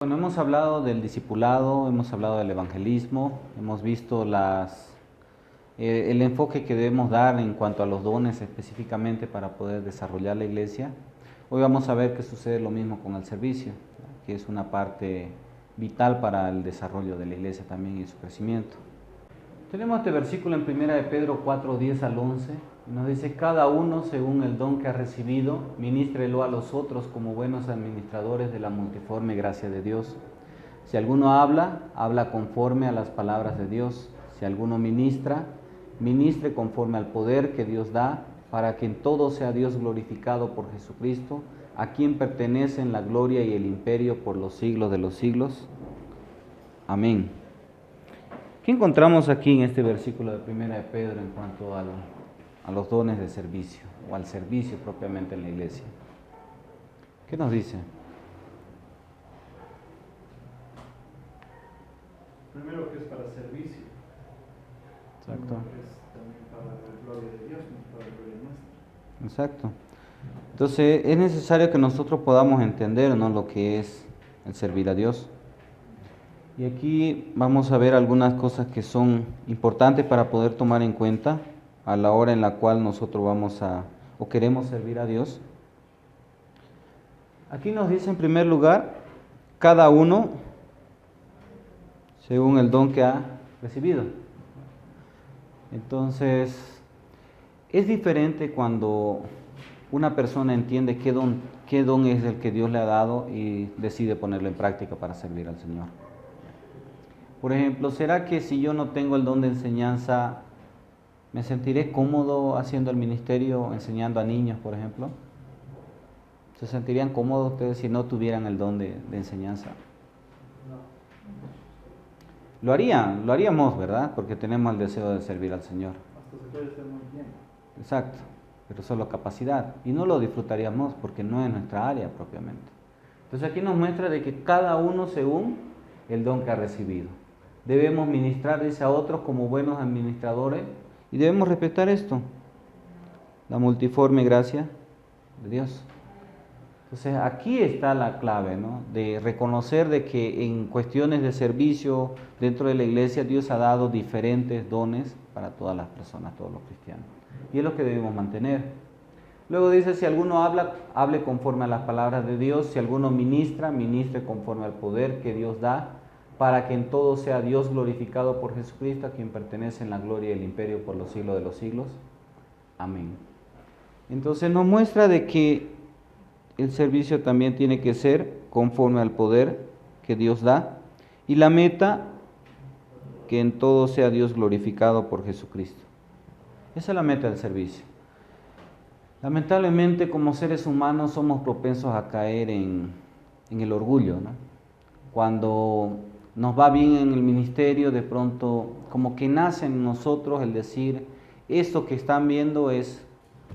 Bueno, hemos hablado del discipulado, hemos hablado del evangelismo, hemos visto el enfoque que debemos dar en cuanto a los dones específicamente para poder desarrollar la iglesia. Hoy vamos a ver que sucede lo mismo con el servicio, que es una parte vital para el desarrollo de la iglesia también y su crecimiento. Tenemos este versículo en 1 de Pedro 4, 10 al 11, y nos dice: cada uno según el don que ha recibido, ministrelo a los otros como buenos administradores de la multiforme gracia de Dios. Si alguno habla, habla conforme a las palabras de Dios. Si alguno ministra, ministre conforme al poder que Dios da, para que en todo sea Dios glorificado por Jesucristo, a quien pertenecen la gloria y el imperio por los siglos de los siglos. Amén. ¿Qué encontramos aquí en este versículo de 1 de Pedro en cuanto a los dones de servicio o al servicio propiamente en la iglesia? ¿Qué nos dice? Primero, que es para servicio. Exacto. Es también para la gloria de Dios, no para la gloria nuestra. Exacto. Entonces es necesario que nosotros podamos entender, ¿no?, lo que es el servir a Dios. Y aquí vamos a ver algunas cosas que son importantes para poder tomar en cuenta a la hora en la cual nosotros vamos o queremos servir a Dios. Aquí nos dice en primer lugar, cada uno según el don que ha recibido. Entonces, es diferente cuando una persona entiende qué don es el que Dios le ha dado y decide ponerlo en práctica para servir al Señor. Por ejemplo, ¿será que si yo no tengo el don de enseñanza, me sentiré cómodo haciendo el ministerio, enseñando a niños, por ejemplo? ¿Se sentirían cómodos ustedes si no tuvieran el don de enseñanza? Lo haríamos, ¿verdad? Porque tenemos el deseo de servir al Señor. Hasta se puede hacer muy bien. Exacto, pero solo capacidad. Y no lo disfrutaríamos porque no es nuestra área propiamente. Entonces aquí nos muestra de que cada uno según el don que ha recibido. Debemos ministrar, dice, a otros como buenos administradores y debemos respetar esto, la multiforme gracia de Dios. Entonces aquí está la clave, ¿no?, de reconocer de que en cuestiones de servicio dentro de la iglesia Dios ha dado diferentes dones para todas las personas, todos los cristianos. Y es lo que debemos mantener. Luego dice: si alguno habla, hable conforme a las palabras de Dios. Si alguno ministra, ministre conforme al poder que Dios da, para que en todo sea Dios glorificado por Jesucristo, a quien pertenece en la gloria y el imperio por los siglos de los siglos. Amén. Entonces nos muestra de que el servicio también tiene que ser conforme al poder que Dios da, y la meta, que en todo sea Dios glorificado por Jesucristo. Esa es la meta del servicio. Lamentablemente, como seres humanos somos propensos a caer en el orgullo, ¿no? Cuando nos va bien en el ministerio, de pronto como que nace en nosotros el decir: esto que están viendo es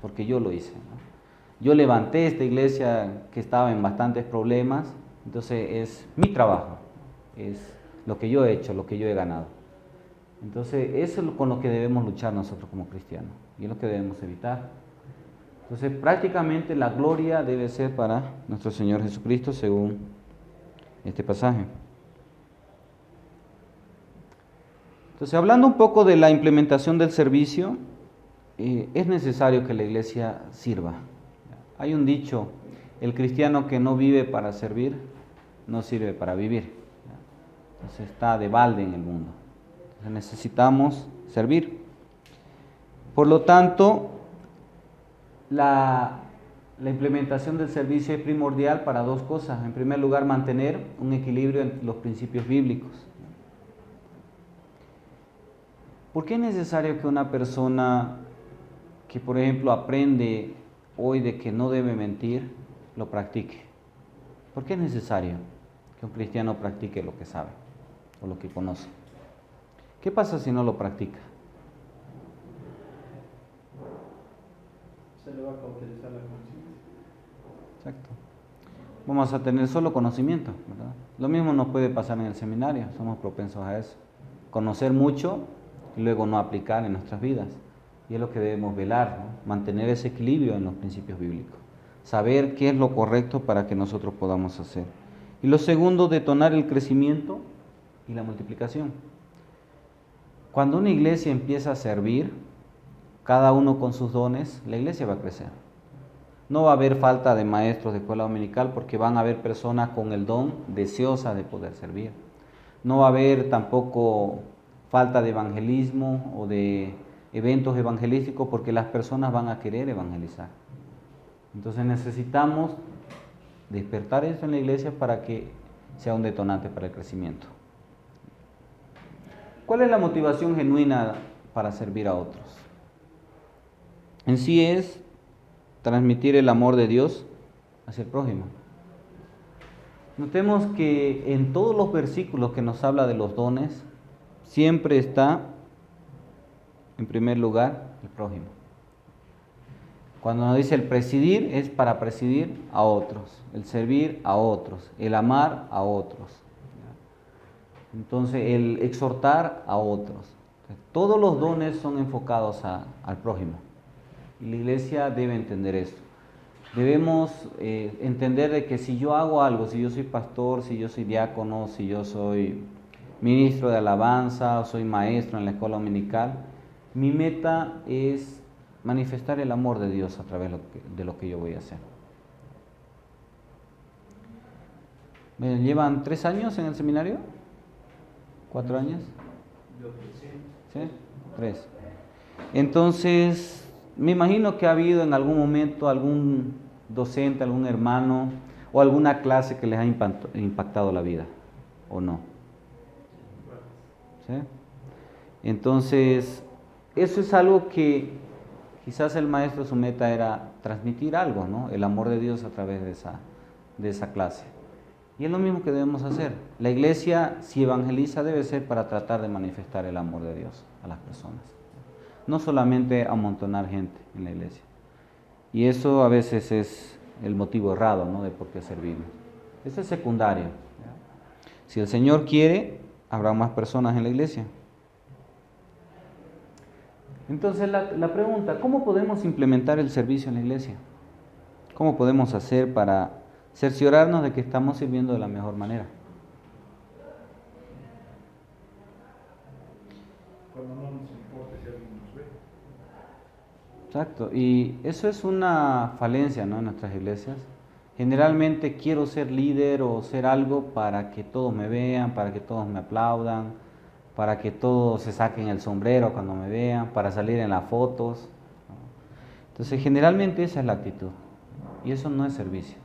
porque yo lo hice, ¿no? Yo levanté esta iglesia que estaba en bastantes problemas, entonces es mi trabajo, es lo que yo he hecho, lo que yo he ganado. Entonces eso es con lo que debemos luchar nosotros como cristianos y es lo que debemos evitar. Entonces prácticamente la gloria debe ser para nuestro Señor Jesucristo según este pasaje. Entonces, hablando un poco de la implementación del servicio, es necesario que la iglesia sirva. Hay un dicho: el cristiano que no vive para servir, no sirve para vivir. Entonces está de balde en el mundo. Entonces necesitamos servir. Por lo tanto, la implementación del servicio es primordial para dos cosas. En primer lugar, mantener un equilibrio entre los principios bíblicos. ¿Por qué es necesario que una persona que, por ejemplo, aprende hoy de que no debe mentir, lo practique? ¿Por qué es necesario que un cristiano practique lo que sabe o lo que conoce? ¿Qué pasa si no lo practica? Se le va a cauterizar la conciencia. Exacto. Vamos a tener solo conocimiento, ¿verdad? Lo mismo nos puede pasar en el seminario, somos propensos a eso. Conocer mucho y luego no aplicar en nuestras vidas. Y es lo que debemos velar, ¿no? Mantener ese equilibrio en los principios bíblicos. Saber qué es lo correcto para que nosotros podamos hacer. Y lo segundo, detonar el crecimiento y la multiplicación. Cuando una iglesia empieza a servir, cada uno con sus dones, la iglesia va a crecer. No va a haber falta de maestros de escuela dominical porque van a haber personas con el don deseosas de poder servir. No va a haber tampoco falta de evangelismo o de eventos evangelísticos porque las personas van a querer evangelizar. Entonces necesitamos despertar eso en la iglesia para que sea un detonante para el crecimiento. ¿Cuál es la motivación genuina para servir a otros? En sí es transmitir el amor de Dios hacia el prójimo. Notemos que en todos los versículos que nos habla de los dones, siempre está en primer lugar el prójimo. Cuando nos dice el presidir, es para presidir a otros, el servir a otros, el amar a otros. Entonces, el exhortar a otros. Todos los dones son enfocados al prójimo. Y la iglesia debe entender esto. Debemos entender de que si yo hago algo, si yo soy pastor, si yo soy diácono, si yo soy ministro de alabanza o soy maestro en la escuela dominical, mi meta es manifestar el amor de Dios a través de lo que yo voy a hacer. ¿Me llevan 3 años en el seminario? ¿4 años? ¿Sí? 3. Entonces, me imagino que ha habido en algún momento algún docente, algún hermano o alguna clase que les ha impactado la vida, ¿o no? ¿Sí? Entonces, eso es algo que quizás el maestro, su meta era transmitir algo, ¿no? El amor de Dios a través de esa clase. Y es lo mismo que debemos hacer. La iglesia, si evangeliza, debe ser para tratar de manifestar el amor de Dios a las personas. No solamente amontonar gente en la iglesia. Y eso a veces es el motivo errado, ¿no? De por qué servimos. Eso es secundario. Si el Señor quiere, habrá más personas en la iglesia. Entonces la pregunta, ¿cómo podemos implementar el servicio en la iglesia? ¿Cómo podemos hacer para cerciorarnos de que estamos sirviendo de la mejor manera? Cuando no nos importa si alguien nos ve. Exacto, y eso es una falencia, ¿no? En nuestras iglesias. Generalmente quiero ser líder o ser algo para que todos me vean, para que todos me aplaudan, para que todos se saquen el sombrero cuando me vean, para salir en las fotos, ¿no? Entonces, generalmente esa es la actitud, y eso no es servicio.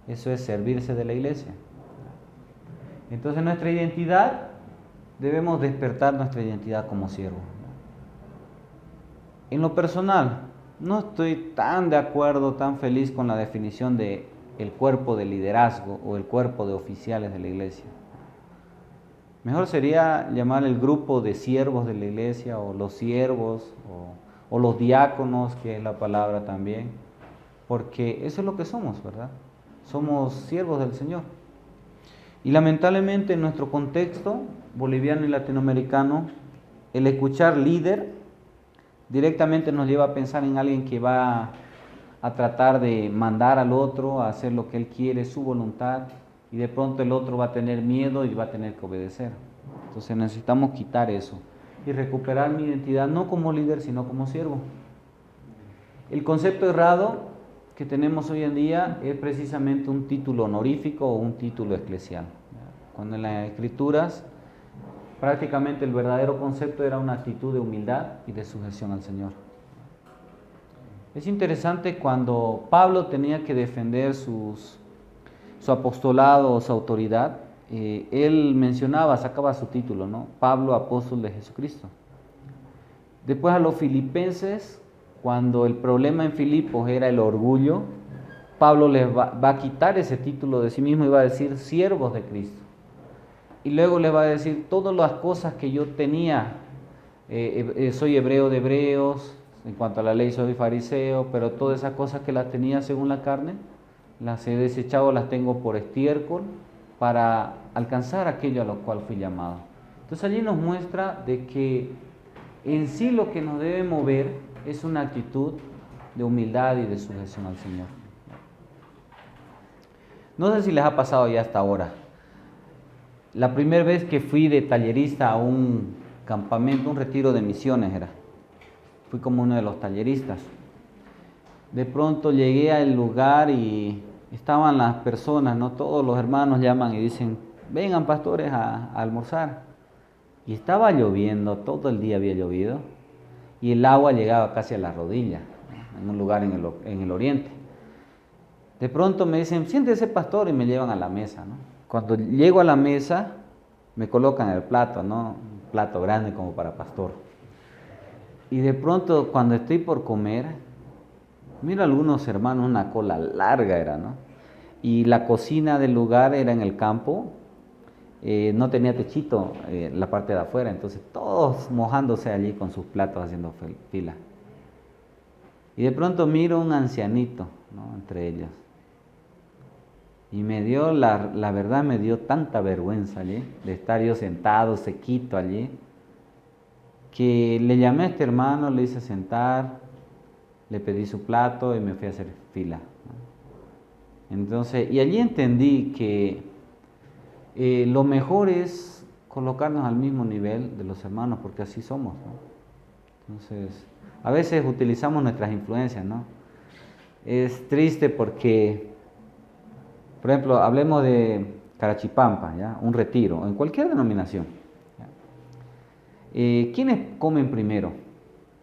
Eso es servirse de la iglesia. Entonces, nuestra identidad, debemos despertar nuestra identidad como siervo. En lo personal, no estoy tan de acuerdo, tan feliz con la definición de el cuerpo de liderazgo o el cuerpo de oficiales de la iglesia. Mejor sería llamar el grupo de siervos de la iglesia, o los siervos, o los diáconos, que es la palabra también, porque eso es lo que somos, ¿verdad? Somos siervos del Señor. Y lamentablemente en nuestro contexto boliviano y latinoamericano, el escuchar líder directamente nos lleva a pensar en alguien que va a tratar de mandar al otro a hacer lo que él quiere, su voluntad, y de pronto el otro va a tener miedo y va a tener que obedecer. Entonces necesitamos quitar eso y recuperar mi identidad no como líder, sino como siervo. El concepto errado que tenemos hoy en día es precisamente un título honorífico o un título eclesial. Cuando en las Escrituras prácticamente el verdadero concepto era una actitud de humildad y de sujeción al Señor. Es interesante cuando Pablo tenía que defender su apostolado o su autoridad, él mencionaba, sacaba su título, ¿no? Pablo, apóstol de Jesucristo. Después a los filipenses, cuando el problema en Filipos era el orgullo, Pablo les va a quitar ese título de sí mismo y va a decir siervos de Cristo. Y luego les va a decir todas las cosas que yo tenía, soy hebreo de hebreos, en cuanto a la ley soy fariseo, pero todas esas cosas que las tenía según la carne, las he desechado, las tengo por estiércol para alcanzar aquello a lo cual fui llamado. Entonces allí nos muestra de que en sí lo que nos debe mover es una actitud de humildad y de sujeción al Señor. No sé si les ha pasado ya hasta ahora. La primera vez que fui de tallerista a un campamento, un retiro de misiones era. Fui como uno de los talleristas. De pronto llegué al lugar y estaban las personas, ¿no? Todos los hermanos llaman y dicen, vengan pastores a almorzar. Y estaba lloviendo, todo el día había llovido, y el agua llegaba casi a la rodilla, ¿no? En un lugar en el oriente. De pronto me dicen, siéntese pastor, y me llevan a la mesa, ¿no? Cuando llego a la mesa, me colocan el plato, ¿no? Un plato grande como para pastor. Y de pronto, cuando estoy por comer, miro a algunos hermanos, una cola larga era, ¿no? Y la cocina del lugar era en el campo, no tenía techito la parte de afuera, entonces todos mojándose allí con sus platos haciendo fila. Y de pronto miro un ancianito, ¿no? Entre ellos. Y me dio, la verdad me dio tanta vergüenza allí, de estar yo sentado, sequito allí, que le llamé a este hermano, le hice sentar, le pedí su plato y me fui a hacer fila, ¿no? Entonces, y allí entendí que lo mejor es colocarnos al mismo nivel de los hermanos, porque así somos, ¿no? Entonces, a veces utilizamos nuestras influencias, ¿no? Es triste porque, por ejemplo, hablemos de Carachipampa, ¿ya? Un retiro, en cualquier denominación, ¿ya? ¿Quiénes comen primero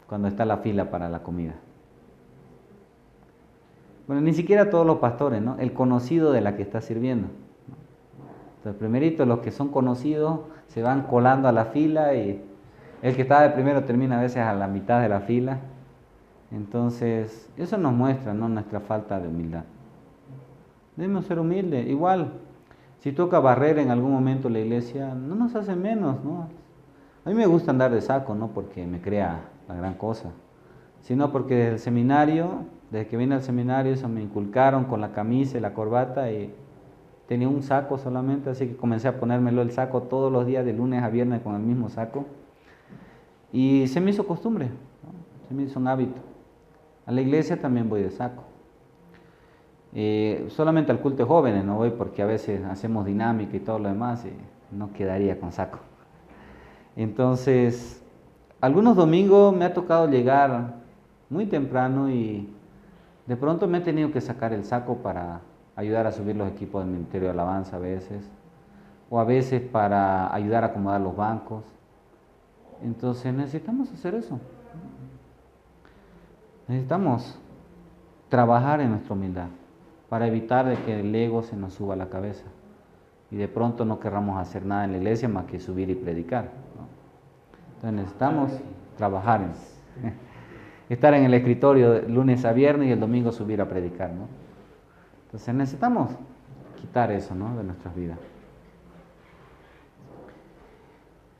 cuando está la fila para la comida? Bueno, ni siquiera todos los pastores, ¿no? El conocido de la que está sirviendo. Entonces, primerito, los que son conocidos se van colando a la fila y el que está de primero termina a veces a la mitad de la fila. Entonces, eso nos muestra, ¿no? Nuestra falta de humildad. Debemos ser humildes. Igual, si toca barrer en algún momento la iglesia, no nos hace menos, ¿no? A mí me gusta andar de saco, no porque me crea la gran cosa, sino porque desde el seminario, desde que vine al seminario, eso me inculcaron con la camisa y la corbata y tenía un saco solamente, así que comencé a ponérmelo el saco todos los días, de lunes a viernes con el mismo saco. Y se me hizo costumbre, ¿no? Se me hizo un hábito. A la iglesia también voy de saco. Solamente al culto de jóvenes no voy porque a veces hacemos dinámica y todo lo demás y no quedaría con saco. Entonces, algunos domingos me ha tocado llegar muy temprano y de pronto me he tenido que sacar el saco para ayudar a subir los equipos del Ministerio de Alabanza a veces, o a veces para ayudar a acomodar los bancos. Entonces necesitamos hacer eso. Necesitamos trabajar en nuestra humildad para evitar de que el ego se nos suba a la cabeza y de pronto no querramos hacer nada en la iglesia más que subir y predicar, ¿no? Entonces necesitamos trabajar estar en el escritorio de lunes a viernes y el domingo subir a predicar, ¿no? Entonces necesitamos quitar eso, ¿no? De nuestras vidas.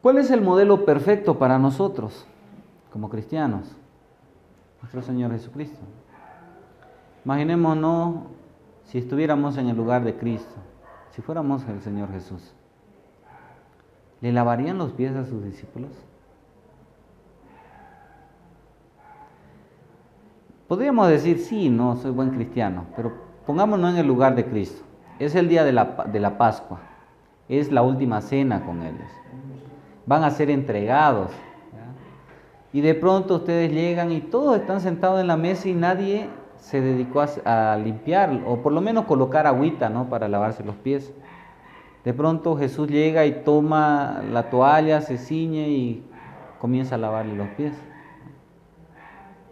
¿Cuál es el modelo perfecto para nosotros como cristianos? Nuestro Señor Jesucristo. Imaginémonos si estuviéramos en el lugar de Cristo, si fuéramos el Señor Jesús. ¿Le lavarían los pies a sus discípulos? Podríamos decir, sí, no, soy buen cristiano, pero pongámonos en el lugar de Cristo. Es el día de la Pascua, es la última cena con ellos. Van a ser entregados, ¿ya? Y de pronto ustedes llegan y todos están sentados en la mesa y nadie se dedicó a limpiar, o por lo menos colocar agüita, ¿no? Para lavarse los pies. De pronto Jesús llega y toma la toalla, se ciñe y comienza a lavarle los pies.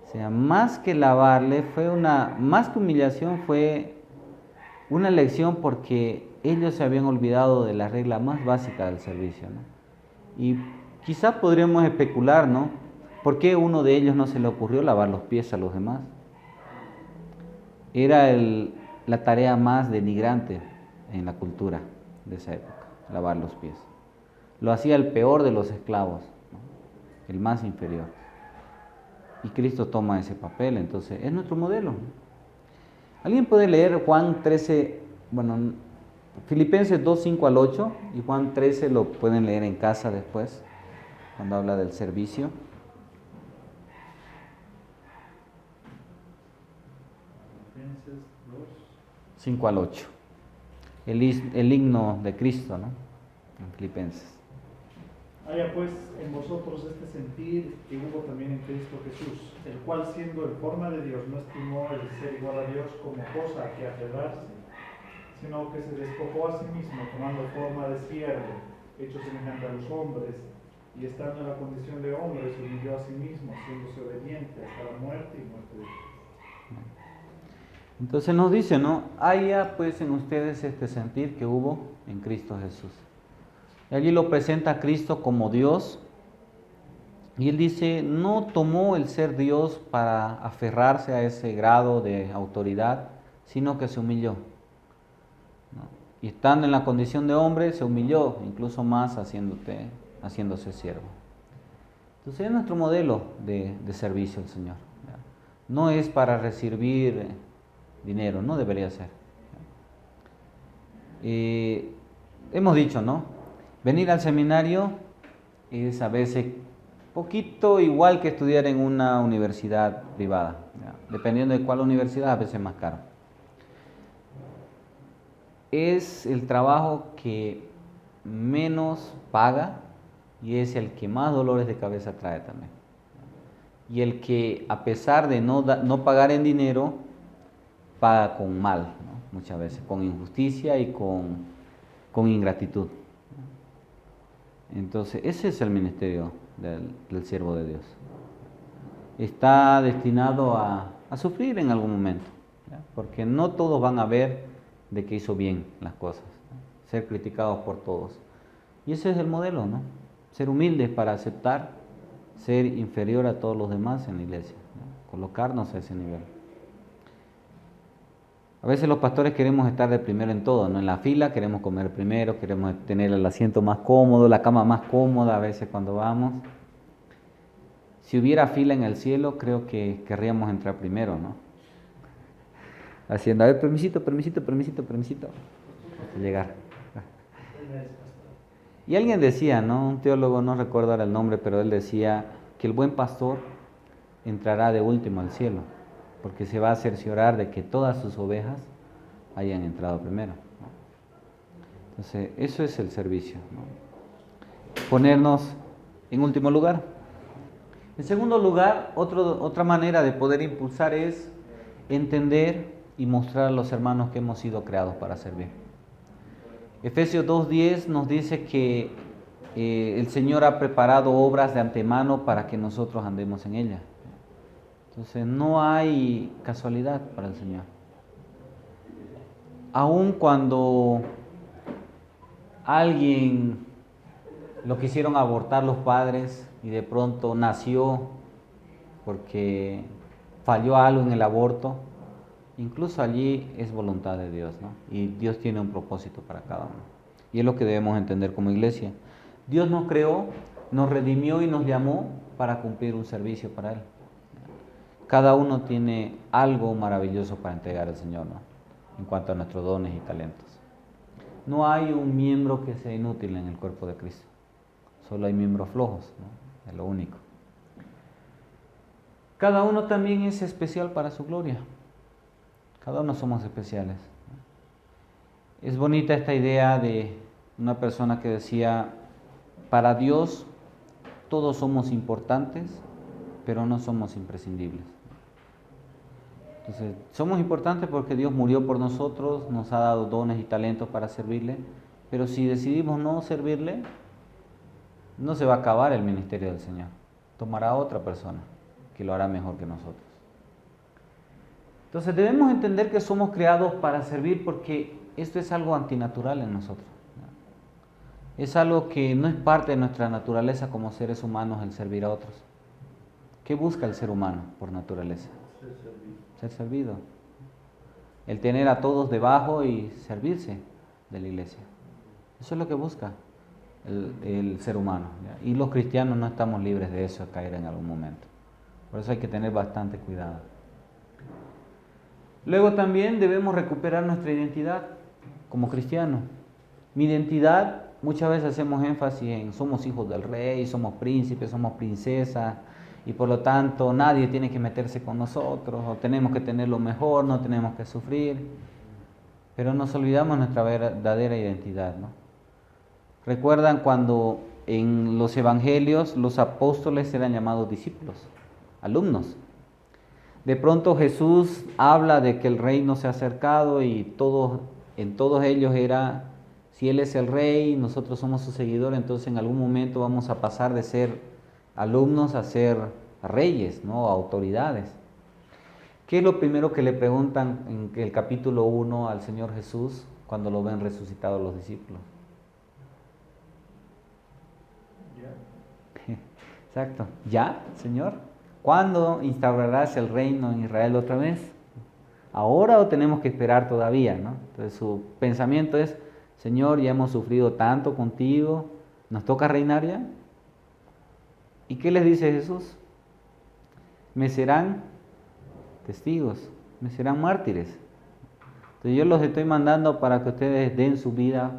O sea, más que lavarle, más que humillación, fue una lección porque ellos se habían olvidado de la regla más básica del servicio, ¿no? Y quizás podríamos especular, ¿no? ¿Por qué uno de ellos no se le ocurrió lavar los pies a los demás? Era la tarea más denigrante en la cultura de esa época, lavar los pies. Lo hacía el peor de los esclavos, ¿no? El más inferior. Y Cristo toma ese papel, entonces es nuestro modelo. ¿Alguien puede leer Juan 13, Filipenses 2, 5 al 8 y Juan 13 lo pueden leer en casa después, cuando habla del servicio? 5 al 8. el himno de Cristo, ¿no? En Filipenses. Haya pues en vosotros este sentir que hubo también en Cristo Jesús, el cual siendo en forma de Dios no estimó el ser igual a Dios como cosa a que aferrarse, sino que se despojó a sí mismo, tomando forma de siervo, hecho semejante a los hombres, y estando en la condición de hombre, se humilló a sí mismo, siéndose obediente hasta la muerte y muerte de cruz. Entonces nos dice, ¿no? Haya pues en ustedes este sentir que hubo en Cristo Jesús. Y allí lo presenta a Cristo como Dios. Y él dice, no tomó el ser Dios para aferrarse a ese grado de autoridad, sino que se humilló, ¿no? Y estando en la condición de hombre, se humilló, incluso más haciéndose siervo. Entonces es nuestro modelo de servicio al Señor, ¿ya? No es para recibir dinero, no debería ser. Hemos dicho, ¿no? Venir al seminario es a veces poquito igual que estudiar en una universidad privada, ¿ya? Dependiendo de cuál universidad, a veces más caro. Es el trabajo que menos paga y es el que más dolores de cabeza trae también. Y el que, a pesar de no pagar en dinero, paga con mal, ¿no? Muchas veces, con injusticia y con ingratitud. Entonces, ese es el ministerio del siervo de Dios. Está destinado a sufrir en algún momento, ¿ya? Porque no todos van a ver de que hizo bien las cosas, ¿no? Ser criticados por todos. Y ese es el modelo, ¿no? Ser humildes para aceptar ser inferior a todos los demás en la iglesia, ¿no? Colocarnos a ese nivel. A veces los pastores queremos estar de primero en todo, ¿no? En la fila queremos comer primero, queremos tener el asiento más cómodo, la cama más cómoda a veces cuando vamos. Si hubiera fila en el cielo, creo que querríamos entrar primero, ¿no? Haciendo, a ver, permisito, hasta llegar. Y alguien decía, ¿no? Un teólogo, no recuerdo ahora el nombre, pero él decía que el buen pastor entrará de último al cielo, porque se va a cerciorar de que todas sus ovejas hayan entrado primero, ¿no? Entonces, eso es el servicio, ¿no? Ponernos en último lugar. En segundo lugar, otra manera de poder impulsar es entender y mostrar a los hermanos que hemos sido creados para servir. Efesios 2:10 nos dice que el Señor ha preparado obras de antemano para que nosotros andemos en ellas. Entonces no hay casualidad para el Señor. Aun cuando alguien lo quisieron abortar los padres y de pronto nació porque falló algo en el aborto, incluso allí es voluntad de Dios, ¿no? Y Dios tiene un propósito para cada uno. Y es lo que debemos entender como iglesia. Dios nos creó, nos redimió y nos llamó para cumplir un servicio para Él. Cada uno tiene algo maravilloso para entregar al Señor, ¿no? En cuanto a nuestros dones y talentos. No hay un miembro que sea inútil en el cuerpo de Cristo. Solo hay miembros flojos, ¿no? Es lo único. Cada uno también es especial para su gloria. Cada uno somos especiales. Es bonita esta idea de una persona que decía, para Dios todos somos importantes, pero no somos imprescindibles. Entonces, somos importantes porque Dios murió por nosotros, nos ha dado dones y talentos para servirle, pero si decidimos no servirle, no se va a acabar el ministerio del Señor. Tomará otra persona que lo hará mejor que nosotros. Entonces debemos entender que somos creados para servir porque esto es algo antinatural en nosotros. Es algo que no es parte de nuestra naturaleza como seres humanos el servir a otros. ¿Qué busca el ser humano por naturaleza? Ser servido. El tener a todos debajo y servirse de la iglesia. Eso es lo que busca el ser humano, ¿ya? Y los cristianos no estamos libres de eso, de caer en algún momento. Por eso hay que tener bastante cuidado. Luego también debemos recuperar nuestra identidad como cristianos. Mi identidad, muchas veces hacemos énfasis en somos hijos del rey, somos príncipes, somos princesas, y por lo tanto nadie tiene que meterse con nosotros, o tenemos que tener lo mejor, no tenemos que sufrir. pero nos olvidamos nuestra verdadera identidad, ¿no? ¿Recuerdan cuando en los evangelios los apóstoles eran llamados discípulos, alumnos? De pronto Jesús habla de que el reino se ha acercado y en todos ellos era, si Él es el rey, nosotros somos sus seguidores, entonces en algún momento vamos a pasar de ser alumnos a ser reyes, ¿no? Autoridades. ¿Qué es lo primero que le preguntan en el capítulo 1 al Señor Jesús cuando lo ven resucitado los discípulos? Exacto. ¿Ya, Señor? ¿Cuándo instaurarás el reino en Israel otra vez? ¿Ahora o tenemos que esperar todavía, ¿no? Entonces su pensamiento es, Señor, ya hemos sufrido tanto contigo, ¿nos toca reinar ya? ¿Y qué les dice Jesús? Me serán testigos, me serán mártires. Entonces yo los estoy mandando para que ustedes den su vida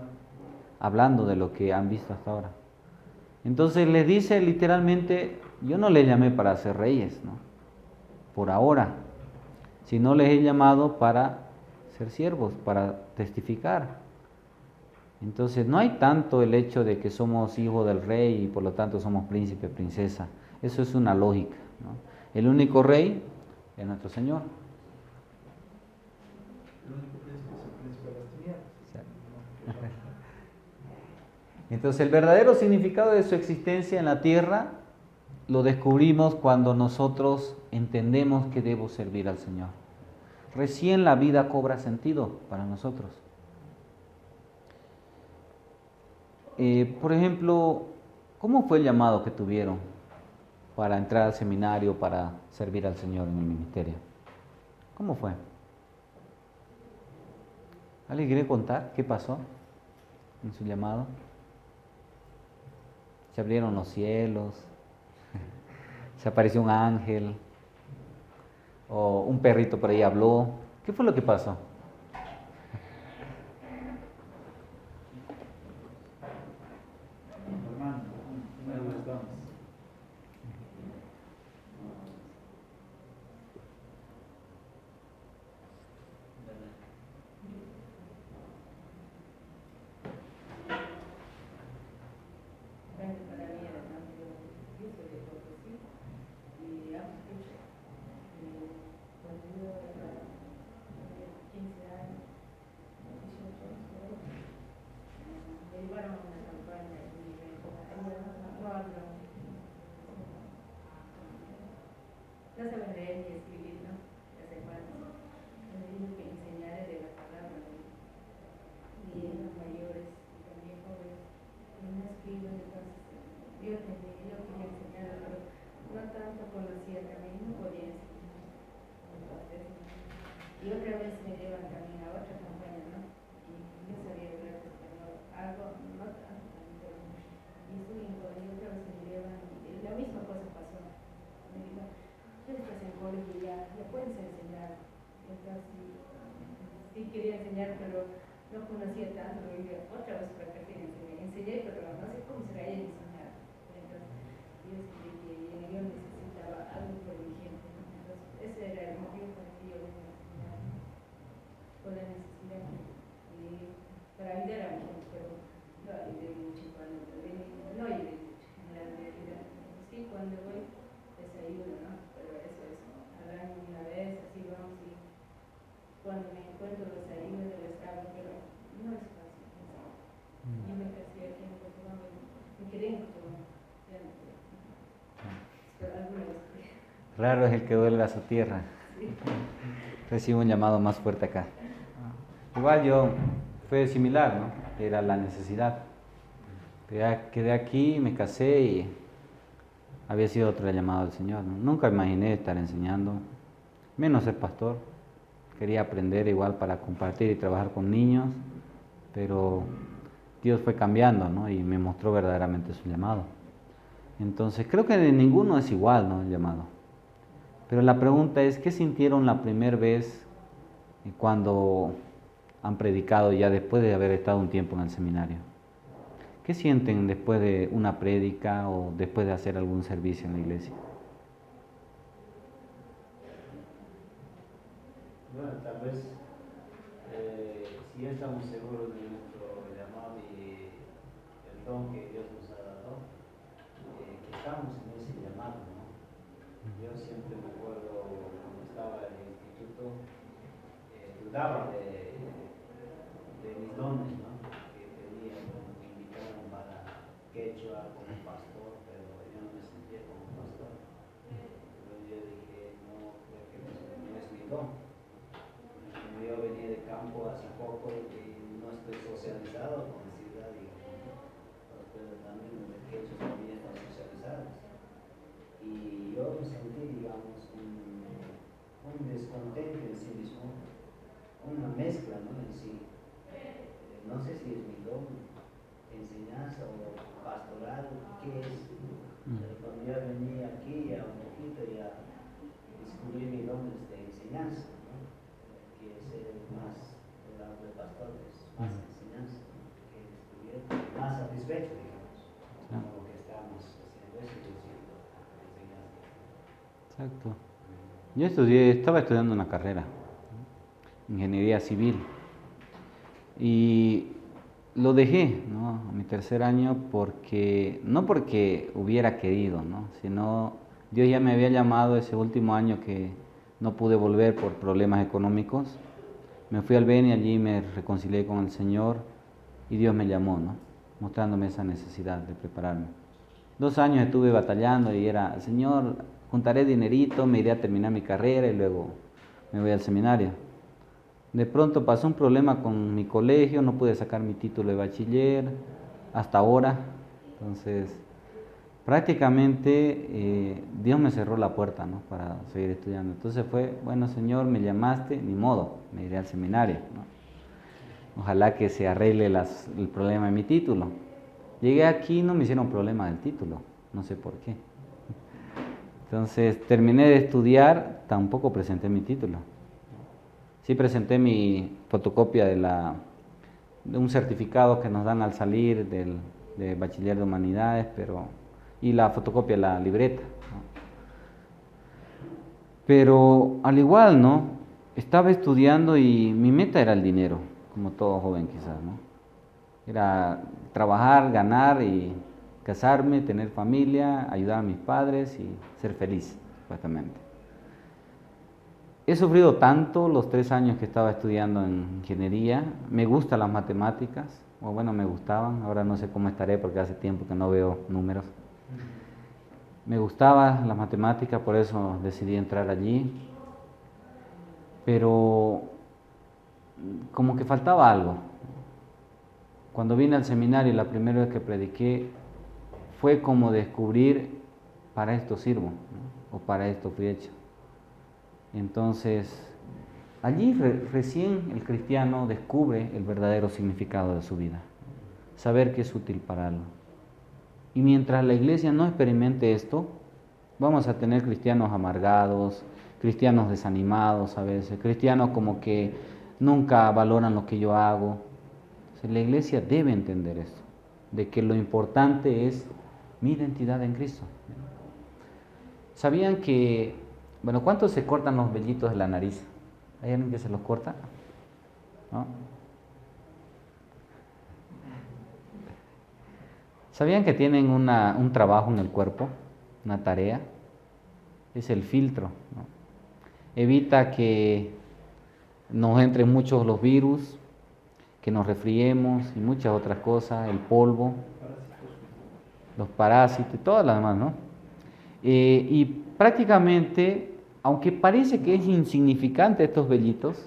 hablando de lo que han visto hasta ahora. Entonces les dice literalmente, yo no les llamé para ser reyes, ¿no? Por ahora, sino les he llamado para ser siervos, para testificar. Entonces no hay tanto el hecho de que somos hijos del rey y por lo tanto somos príncipe, princesa. Eso es una lógica, ¿no? El único rey es nuestro Señor. El único príncipe es el príncipe de las tinieblas. Entonces el verdadero significado de su existencia en la tierra lo descubrimos cuando nosotros entendemos que debo servir al Señor. Recién la vida cobra sentido para nosotros. Por ejemplo, ¿cómo fue el llamado que tuvieron para entrar al seminario, para servir al Señor en el ministerio? ¿Cómo fue? ¿Alguien quiere contar qué pasó en su llamado? Se abrieron los cielos, se apareció un ángel, o un perrito por ahí habló. ¿Qué fue lo que pasó? Hermano, ¿cómo estamos? No saben leer ni escribir, ¿no? Las hermanas. Me dijo que enseñara de la palabra, ¿no? Y los mayores, y también jóvenes, y no escriben, entonces yo quería enseñar, pero no tanto conocía también, no podía enseñar. Entonces, y otra vez me llevan también a otra campaña, ¿no? Y yo sabía hablar español, algo, no tanto, pero y su hijo, y otra vez me llevan, y la misma cosa pasó. Me dijo, tú estás en colegio, ya puedes enseñar. Entonces, sí quería enseñar, pero no conocía tanto. Y dije, otra vez para que enseñé, pero no sé cómo será ella enseñar. Entonces, yo escribí que yo necesitaba algo por mi gente, ¿no? Entonces, ese era el motivo para que yo venía a enseñar, ¿no? Por la necesidad y para ayudar a mi gente, pero no ayudé mucho cuando no ayudé mucho en la realidad. Sí, cuando voy les ayudo, ¿no? Pero eso es al año una vez, así vamos, y cuando me encuentro los ayudo del Estado, pero no es fácil. Yo me casé aquí en Portugal, me quedé en Portugal, ya no quedé. Pero alguna vez quedé. Raro es el que vuelve a su tierra. Sí. Recibo un llamado más fuerte acá. Igual yo, fue similar, ¿no? Era la necesidad. Ya quedé aquí, me casé y había sido otro llamado del Señor, ¿no? Nunca imaginé estar enseñando, menos ser pastor. Quería aprender igual para compartir y trabajar con niños, pero Dios fue cambiando, ¿no? Y me mostró verdaderamente su llamado. Entonces, creo que de ninguno es igual, ¿no? El llamado. Pero la pregunta es, ¿qué sintieron la primera vez cuando han predicado ya después de haber estado un tiempo en el seminario? ¿Qué sienten después de una prédica o después de hacer algún servicio en la iglesia? Bueno, tal vez si si estamos seguros de nuestro llamado y el don que Dios nos ha dado, que estamos en ese llamado, ¿no? Yo siempre me acuerdo cuando estaba en el instituto, dudaba de mis dones, ¿no? Que tenía, me invitaron para quechua como pastor, pero yo no me sentía como pastor. Entonces yo dije, no, creo que no es mi don. Yo venía de campo hace poco y no estoy socializado con la ciudad, digamos, pero también los quechos también están socializados. Y yo me sentí, digamos, un descontento en sí mismo, una mezcla, ¿no? En sí. No sé si es mi don, enseñanza o pastoral, ¿qué es? Pero cuando ya venía aquí, ya un poquito, ya descubrí mi don de enseñanza, ¿no? Que es el más, el lado de pastores, más enseñanza, ¿no? Que estuviera más satisfecho, digamos, con lo que estamos haciendo, eso es decir, enseñanza. Exacto. Yo estaba estudiando una carrera, ingeniería civil, y lo dejé, ¿no? A mi tercer año no porque hubiera querido, ¿no? Sino Dios ya me había llamado ese último año que no pude volver por problemas económicos. Me fui al Beni, allí me reconcilié con el Señor y Dios me llamó, ¿no? Mostrándome esa necesidad de prepararme. 2 años estuve batallando y era, Señor, juntaré dinerito, me iré a terminar mi carrera y luego me voy al seminario. De pronto pasó un problema con mi colegio, no pude sacar mi título de bachiller hasta ahora. Entonces, prácticamente Dios me cerró la puerta, ¿no? Para seguir estudiando. Entonces fue, bueno, Señor, me llamaste, ni modo, me iré al seminario, ¿no? Ojalá que se arregle el problema de mi título. Llegué aquí y no me hicieron problema del título, no sé por qué. Entonces terminé de estudiar, tampoco presenté mi título. Sí presenté mi fotocopia de un certificado que nos dan al salir de Bachiller de Humanidades, y la fotocopia de la libreta, ¿no? Pero al igual, ¿no? Estaba estudiando y mi meta era el dinero, como todo joven quizás, ¿no? Era trabajar, ganar y casarme, tener familia, ayudar a mis padres y ser feliz, supuestamente. He sufrido tanto los 3 años que estaba estudiando en ingeniería. Me gustan las matemáticas, o bueno, me gustaban, ahora no sé cómo estaré porque hace tiempo que no veo números. Me gustaban las matemáticas, por eso decidí entrar allí, pero como que faltaba algo. Cuando vine al seminario, la primera vez que prediqué, fue como descubrir, para esto sirvo, ¿no? O para esto fui hecho. Entonces, allí recién el cristiano descubre el verdadero significado de su vida, saber que es útil para algo. Y mientras la iglesia no experimente esto, vamos a tener cristianos amargados, cristianos desanimados a veces, cristianos como que nunca valoran lo que yo hago. La iglesia debe entender esto, de que lo importante es mi identidad en Cristo. ¿Sabían que, bueno, cuántos se cortan los vellitos de la nariz? ¿Hay alguien que se los corta? ¿No? ¿Sabían que tienen un trabajo en el cuerpo, una tarea? Es el filtro, ¿no? Evita que nos entren muchos los virus, que nos resfriemos y muchas otras cosas, el polvo, los parásitos y todas las demás, ¿no? Y prácticamente, aunque parece que es insignificante estos vellitos,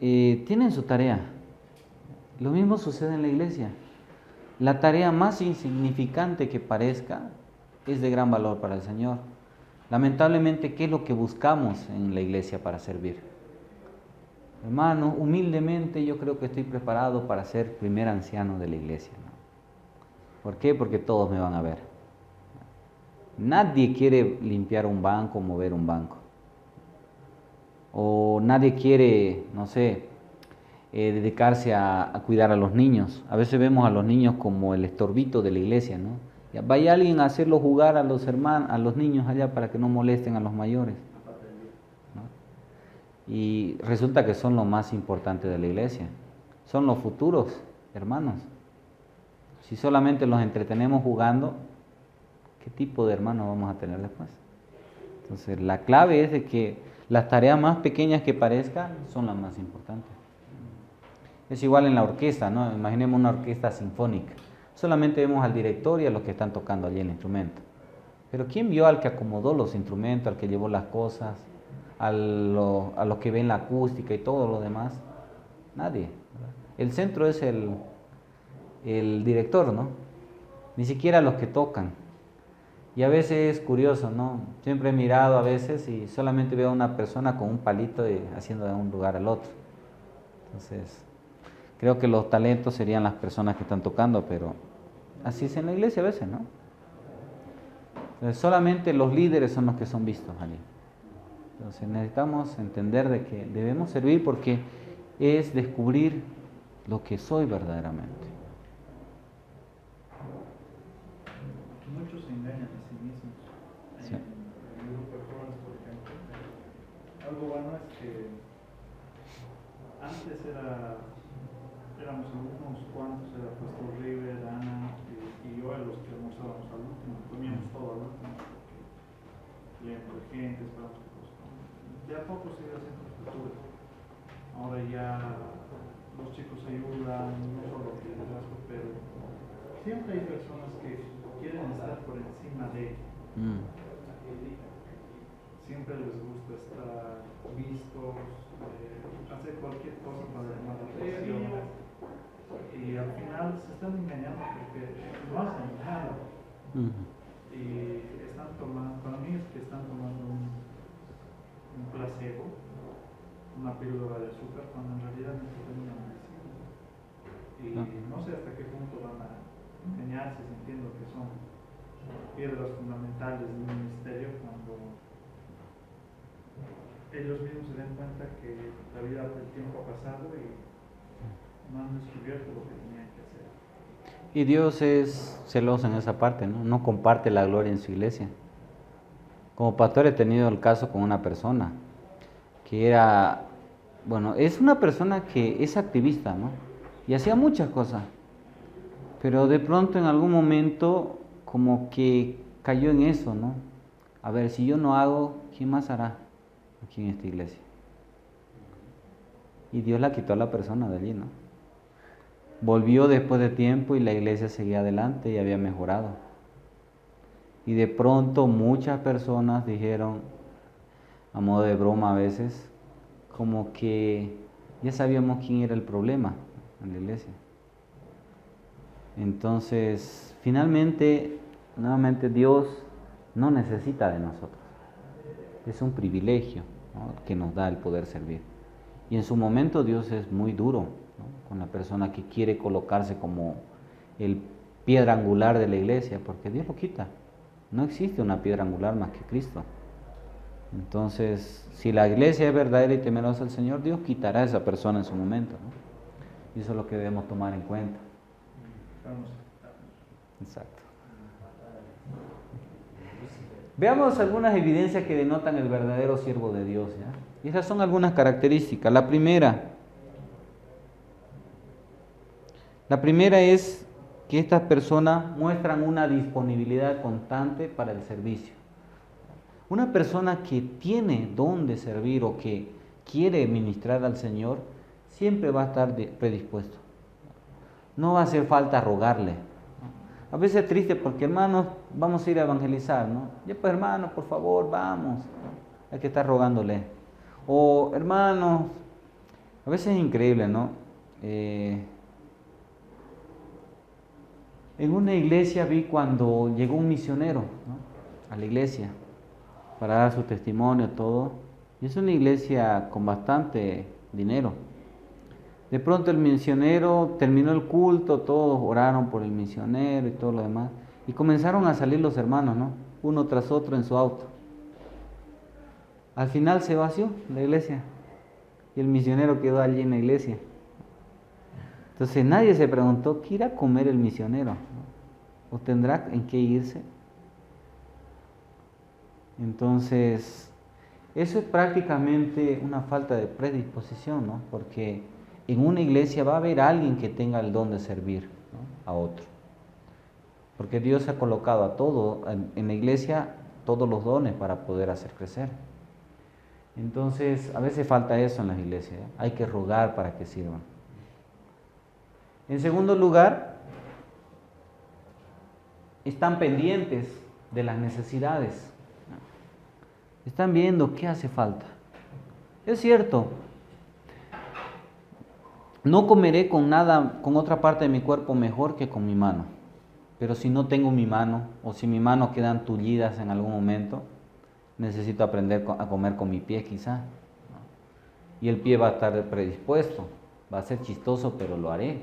tienen su tarea. Lo mismo sucede en la iglesia. La tarea más insignificante que parezca es de gran valor para el Señor. Lamentablemente, ¿qué es lo que buscamos en la iglesia para servir? Hermano, humildemente yo creo que estoy preparado para ser primer anciano de la iglesia, ¿no? ¿Por qué? Porque todos me van a ver. Nadie quiere limpiar un banco o mover un banco. O nadie quiere, no sé, dedicarse a cuidar a los niños. A veces vemos a los niños como el estorbito de la iglesia, ¿no? Vaya alguien a hacerlo jugar a los niños allá para que no molesten a los mayores, ¿no? Y resulta que son lo más importante de la iglesia. Son los futuros hermanos. Si solamente los entretenemos jugando, ¿qué tipo de hermanos vamos a tener después? Entonces, la clave es de que las tareas más pequeñas que parezcan son las más importantes. Es igual en la orquesta, ¿no? Imaginemos una orquesta sinfónica. Solamente vemos al director y a los que están tocando allí el instrumento. Pero ¿quién vio al que acomodó los instrumentos, al que llevó las cosas, a los que ven la acústica y todo lo demás? Nadie. El centro es el director, ¿no? Ni siquiera los que tocan. Y a veces es curioso, ¿no? Siempre he mirado a veces y solamente veo a una persona con un palito y haciendo de un lugar al otro. Entonces, creo que los talentos serían las personas que están tocando, pero así es en la iglesia a veces, ¿no? Entonces, solamente los líderes son los que son vistos allí. Entonces necesitamos entender de que debemos servir porque es descubrir lo que soy verdaderamente. Muchos se engañan a sí mismos. Sí. En el grupo de jóvenes, por ejemplo, algo bueno es que antes éramos unos cuantos, era Pastor River, Ana y yo, los que almorzábamos al último, comíamos todo al último, porque lento de gente, esperamos que cosas. De a poco se iba haciendo cultura. Ahora ya los chicos ayudan, no solo el liderazgo, pero siempre hay personas que quieren estar por encima de ellos. Siempre les gusta estar vistos, hacer cualquier cosa para llamar la atención. Y al final se están engañando porque no hacen nada. Y están tomando, para mí es que están tomando un placebo, una píldora de azúcar, cuando en realidad necesitan una medicina. Y no sé hasta qué punto van a engañarse sintiendo que son piedras fundamentales de un ministerio cuando ellos mismos se den cuenta que la vida del tiempo ha pasado y no han descubierto lo que tenían que hacer. Y Dios es celoso en esa parte, ¿no? No comparte la gloria en su iglesia. Como pastor he tenido el caso con una persona que era, bueno, es una persona que es activista, ¿no? Y hacía muchas cosas, pero de pronto en algún momento como que cayó en eso, ¿no? A ver, si yo no hago, ¿quién más hará aquí en esta iglesia? Y Dios la quitó a la persona de allí, ¿no? Volvió después de tiempo y la iglesia seguía adelante y había mejorado. Y de pronto muchas personas dijeron, a modo de broma a veces, como que ya sabíamos quién era el problema en la iglesia. Entonces, finalmente, nuevamente Dios no necesita de nosotros. Es un privilegio, ¿no?, que nos da el poder servir. Y en su momento Dios es muy duro, ¿no?, con la persona que quiere colocarse como el piedra angular de la iglesia, porque Dios lo quita. No existe una piedra angular más que Cristo. Entonces, si la iglesia es verdadera y temerosa al Señor, Dios quitará a esa persona en su momento, ¿no? Y eso es lo que debemos tomar en cuenta. Exacto. Veamos algunas evidencias que denotan el verdadero siervo de Dios, ¿ya? Y esas son algunas características. La primera es que estas personas muestran una disponibilidad constante para el servicio. Una persona que tiene don de servir o que quiere ministrar al Señor, siempre va a estar predispuesto. No va a hacer falta rogarle. A veces es triste porque, hermanos, vamos a ir a evangelizar, ¿no? Ya pues, hermanos, por favor, vamos. Hay que estar rogándole. O, hermanos, a veces es increíble, ¿no? En una iglesia vi cuando llegó un misionero, ¿no?, a la iglesia para dar su testimonio, todo. Y es una iglesia con bastante dinero. De pronto el misionero terminó el culto, todos oraron por el misionero y todo lo demás. Y comenzaron a salir los hermanos, ¿no?, uno tras otro en su auto. Al final se vació la iglesia y el misionero quedó allí en la iglesia. Entonces nadie se preguntó, ¿qué irá a comer el misionero? ¿O tendrá en qué irse? Entonces, Eso es prácticamente una falta de predisposición, ¿no? Porque en una iglesia va a haber alguien que tenga el don de servir, ¿no?, a otro. Porque Dios ha colocado a todo, en la iglesia, todos los dones para poder hacer crecer. Entonces, a veces falta eso en las iglesias, ¿eh? Hay que rogar para que sirvan. En segundo lugar, están pendientes de las necesidades. Están viendo qué hace falta. Es cierto, no comeré con nada, con otra parte de mi cuerpo mejor que con mi mano. Pero si no tengo mi mano, o si mi mano quedan tullidas en algún momento, necesito aprender a comer con mi pie quizá, ¿no? Y el pie va a estar predispuesto, va a ser chistoso, pero lo haré.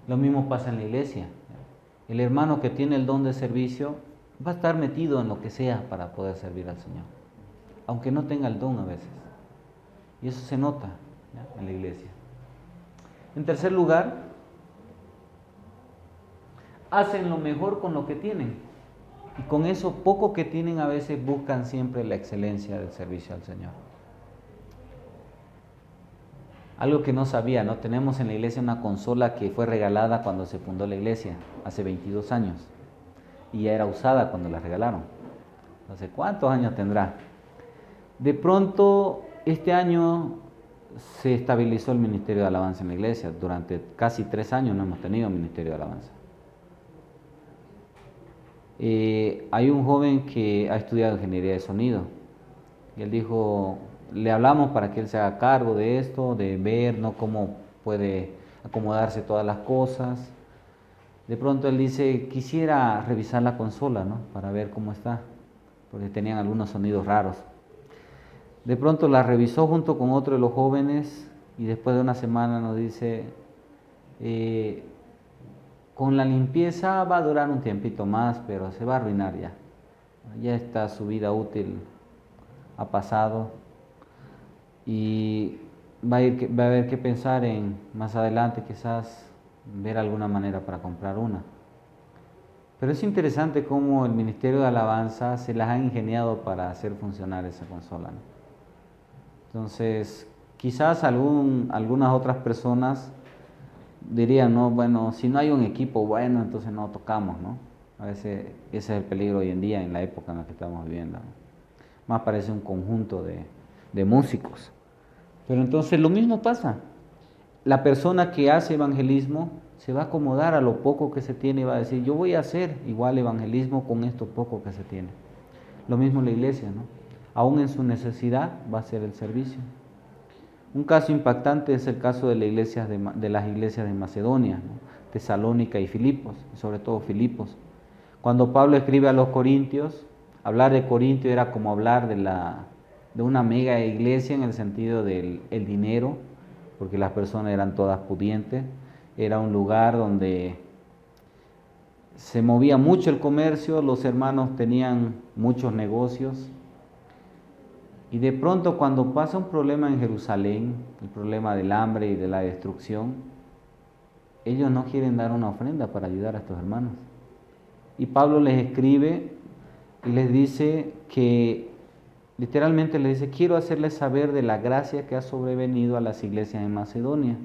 Lo mismo pasa en la iglesia. El hermano que tiene el don de servicio va a estar metido en lo que sea para poder servir al Señor, aunque no tenga el don a veces. Y eso se nota, ¿ya?, en la iglesia. En tercer lugar, hacen lo mejor con lo que tienen. Y con eso poco que tienen a veces buscan siempre la excelencia del servicio al Señor. Algo que no sabía, ¿no? Tenemos en la iglesia una consola que fue regalada cuando se fundó la iglesia, hace 22 años. Y ya era usada cuando la regalaron. No sé cuántos años tendrá. De pronto, este año se estabilizó el ministerio de alabanza en la iglesia. Durante casi 3 años no hemos tenido ministerio de alabanza. Hay un joven que ha estudiado ingeniería de sonido y él dijo, le hablamos para que él se haga cargo de esto, de ver, ¿no?, cómo puede acomodarse todas las cosas. De pronto él dice, quisiera revisar la consola, ¿no?, para ver cómo está, porque tenían algunos sonidos raros. De pronto la revisó junto con otro de los jóvenes y después de una semana nos dice, con la limpieza va a durar un tiempito más, pero se va a arruinar ya. Ya está, su vida útil ha pasado y va a haber que pensar en más adelante quizás ver alguna manera para comprar una. Pero es interesante cómo el ministerio de alabanza se las ha ingeniado para hacer funcionar esa consola, ¿no? Entonces, quizás algunas otras personas dirían, no, bueno, si no hay un equipo bueno, entonces no tocamos, ¿no? A veces ese es el peligro hoy en día, en la época en la que estamos viviendo, ¿no? Más parece un conjunto de músicos. Pero entonces lo mismo pasa. La persona que hace evangelismo se va a acomodar a lo poco que se tiene y va a decir, yo voy a hacer igual evangelismo con esto poco que se tiene. Lo mismo la iglesia, ¿no? Aún en su necesidad va a ser el servicio. Un caso impactante es el caso de las iglesias de Macedonia, ¿no?, Tesalónica y Filipos, sobre todo Filipos. Cuando Pablo escribe a los corintios, hablar de Corintio era como hablar de una mega iglesia en el sentido del dinero, porque las personas eran todas pudientes. Era un lugar donde se movía mucho el comercio, los hermanos tenían muchos negocios. Y de pronto cuando pasa un problema en Jerusalén, el problema del hambre y de la destrucción, ellos no quieren dar una ofrenda para ayudar a estos hermanos. Y Pablo les escribe y les dice que, literalmente les dice, quiero hacerles saber de la gracia que ha sobrevenido a las iglesias en Macedonia,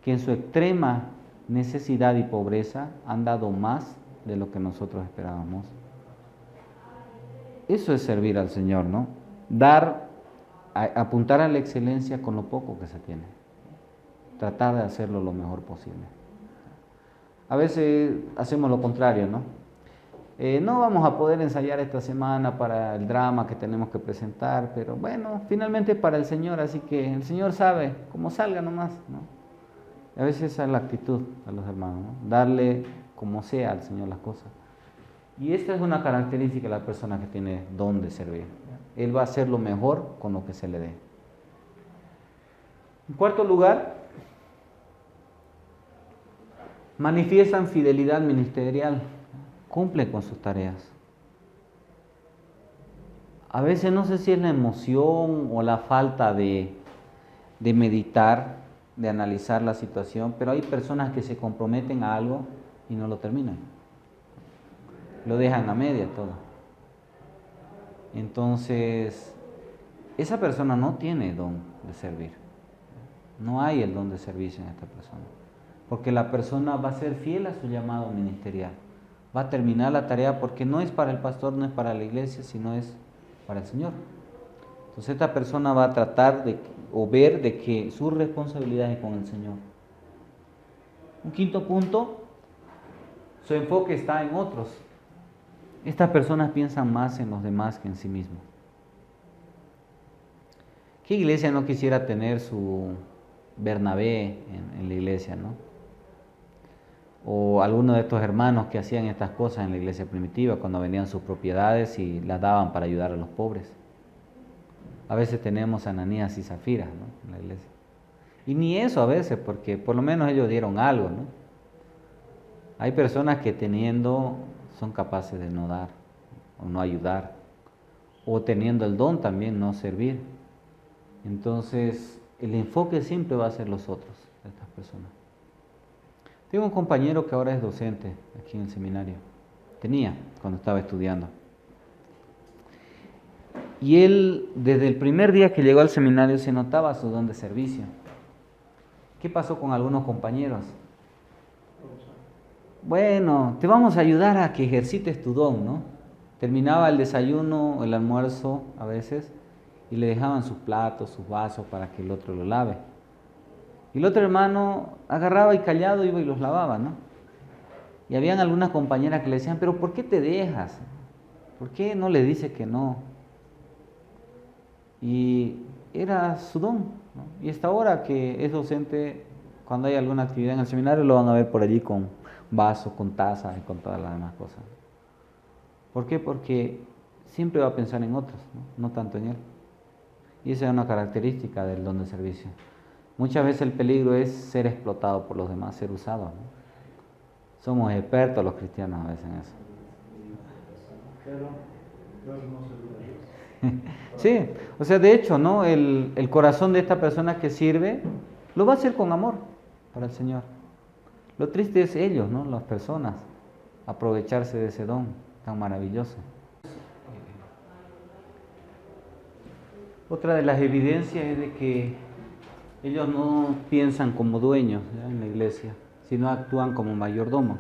que en su extrema necesidad y pobreza han dado más de lo que nosotros esperábamos. Eso es servir al Señor, ¿no? Apuntar a la excelencia con lo poco que se tiene. Tratar de hacerlo lo mejor posible. A veces hacemos lo contrario, ¿no? No vamos a poder ensayar esta semana para el drama que tenemos que presentar, pero bueno, finalmente para el Señor, así que el Señor sabe cómo salga nomás, ¿no? A veces esa es la actitud de los hermanos, ¿no? Darle como sea al Señor las cosas. Y esta es una característica de la persona que tiene don de servir. Él va a hacer lo mejor con lo que se le dé. En cuarto lugar, manifiestan fidelidad ministerial, cumplen con sus tareas. A veces no sé si es la emoción o la falta de meditar, de analizar la situación, pero hay personas que se comprometen a algo y no lo terminan. Lo dejan a media todo. Entonces, esa persona no tiene don de servir. No hay el don de servicio en esta persona. Porque la persona va a ser fiel a su llamado ministerial. Va a terminar la tarea porque no es para el pastor, no es para la iglesia, sino es para el Señor. Entonces esta persona va a tratar o ver de que su responsabilidad es con el Señor. Un quinto punto, su enfoque está en otros. Estas personas piensan más en los demás que en sí mismos. ¿Qué iglesia no quisiera tener su Bernabé en la iglesia, no? O alguno de estos hermanos que hacían estas cosas en la iglesia primitiva, cuando vendían sus propiedades y las daban para ayudar a los pobres. A veces tenemos Ananías y Zafira, ¿no?, en la iglesia. Y ni eso a veces, porque por lo menos ellos dieron algo, ¿no? Hay personas que teniendo son capaces de no dar, o no ayudar, o teniendo el don también no servir. Entonces, el enfoque siempre va a ser los otros, de estas personas. Tengo un compañero que ahora es docente aquí en el seminario. Tenía cuando estaba estudiando. Y él, desde el primer día que llegó al seminario, se notaba su don de servicio. ¿Qué pasó con algunos compañeros? Bueno, te vamos a ayudar a que ejercites tu don, ¿no? Terminaba el desayuno, el almuerzo a veces, y le dejaban sus platos, sus vasos para que el otro lo lave. Y el otro hermano agarraba y callado iba y los lavaba, ¿no? Y habían algunas compañeras que le decían, pero ¿por qué te dejas? ¿Por qué no le dices que no? Y era su don, ¿no? Y hasta ahora que es docente, cuando hay alguna actividad en el seminario, lo van a ver por allí con vasos, con tazas y con todas las demás cosas. ¿Por qué? Porque siempre va a pensar en otros, ¿no? No tanto en él. Y esa es una característica del don de servicio. Muchas veces el peligro es ser explotado por los demás, ser usado, ¿no? Somos expertos los cristianos a veces en eso. Pero Dios no se olvida. Sí, o sea, de hecho, ¿no? El corazón de esta persona que sirve lo va a hacer con amor para el Señor. Lo triste es ellos, ¿no? Las personas, aprovecharse de ese don tan maravilloso. Otra de las evidencias es de que ellos no piensan como dueños, ¿ya?, en la iglesia, sino actúan como mayordomos,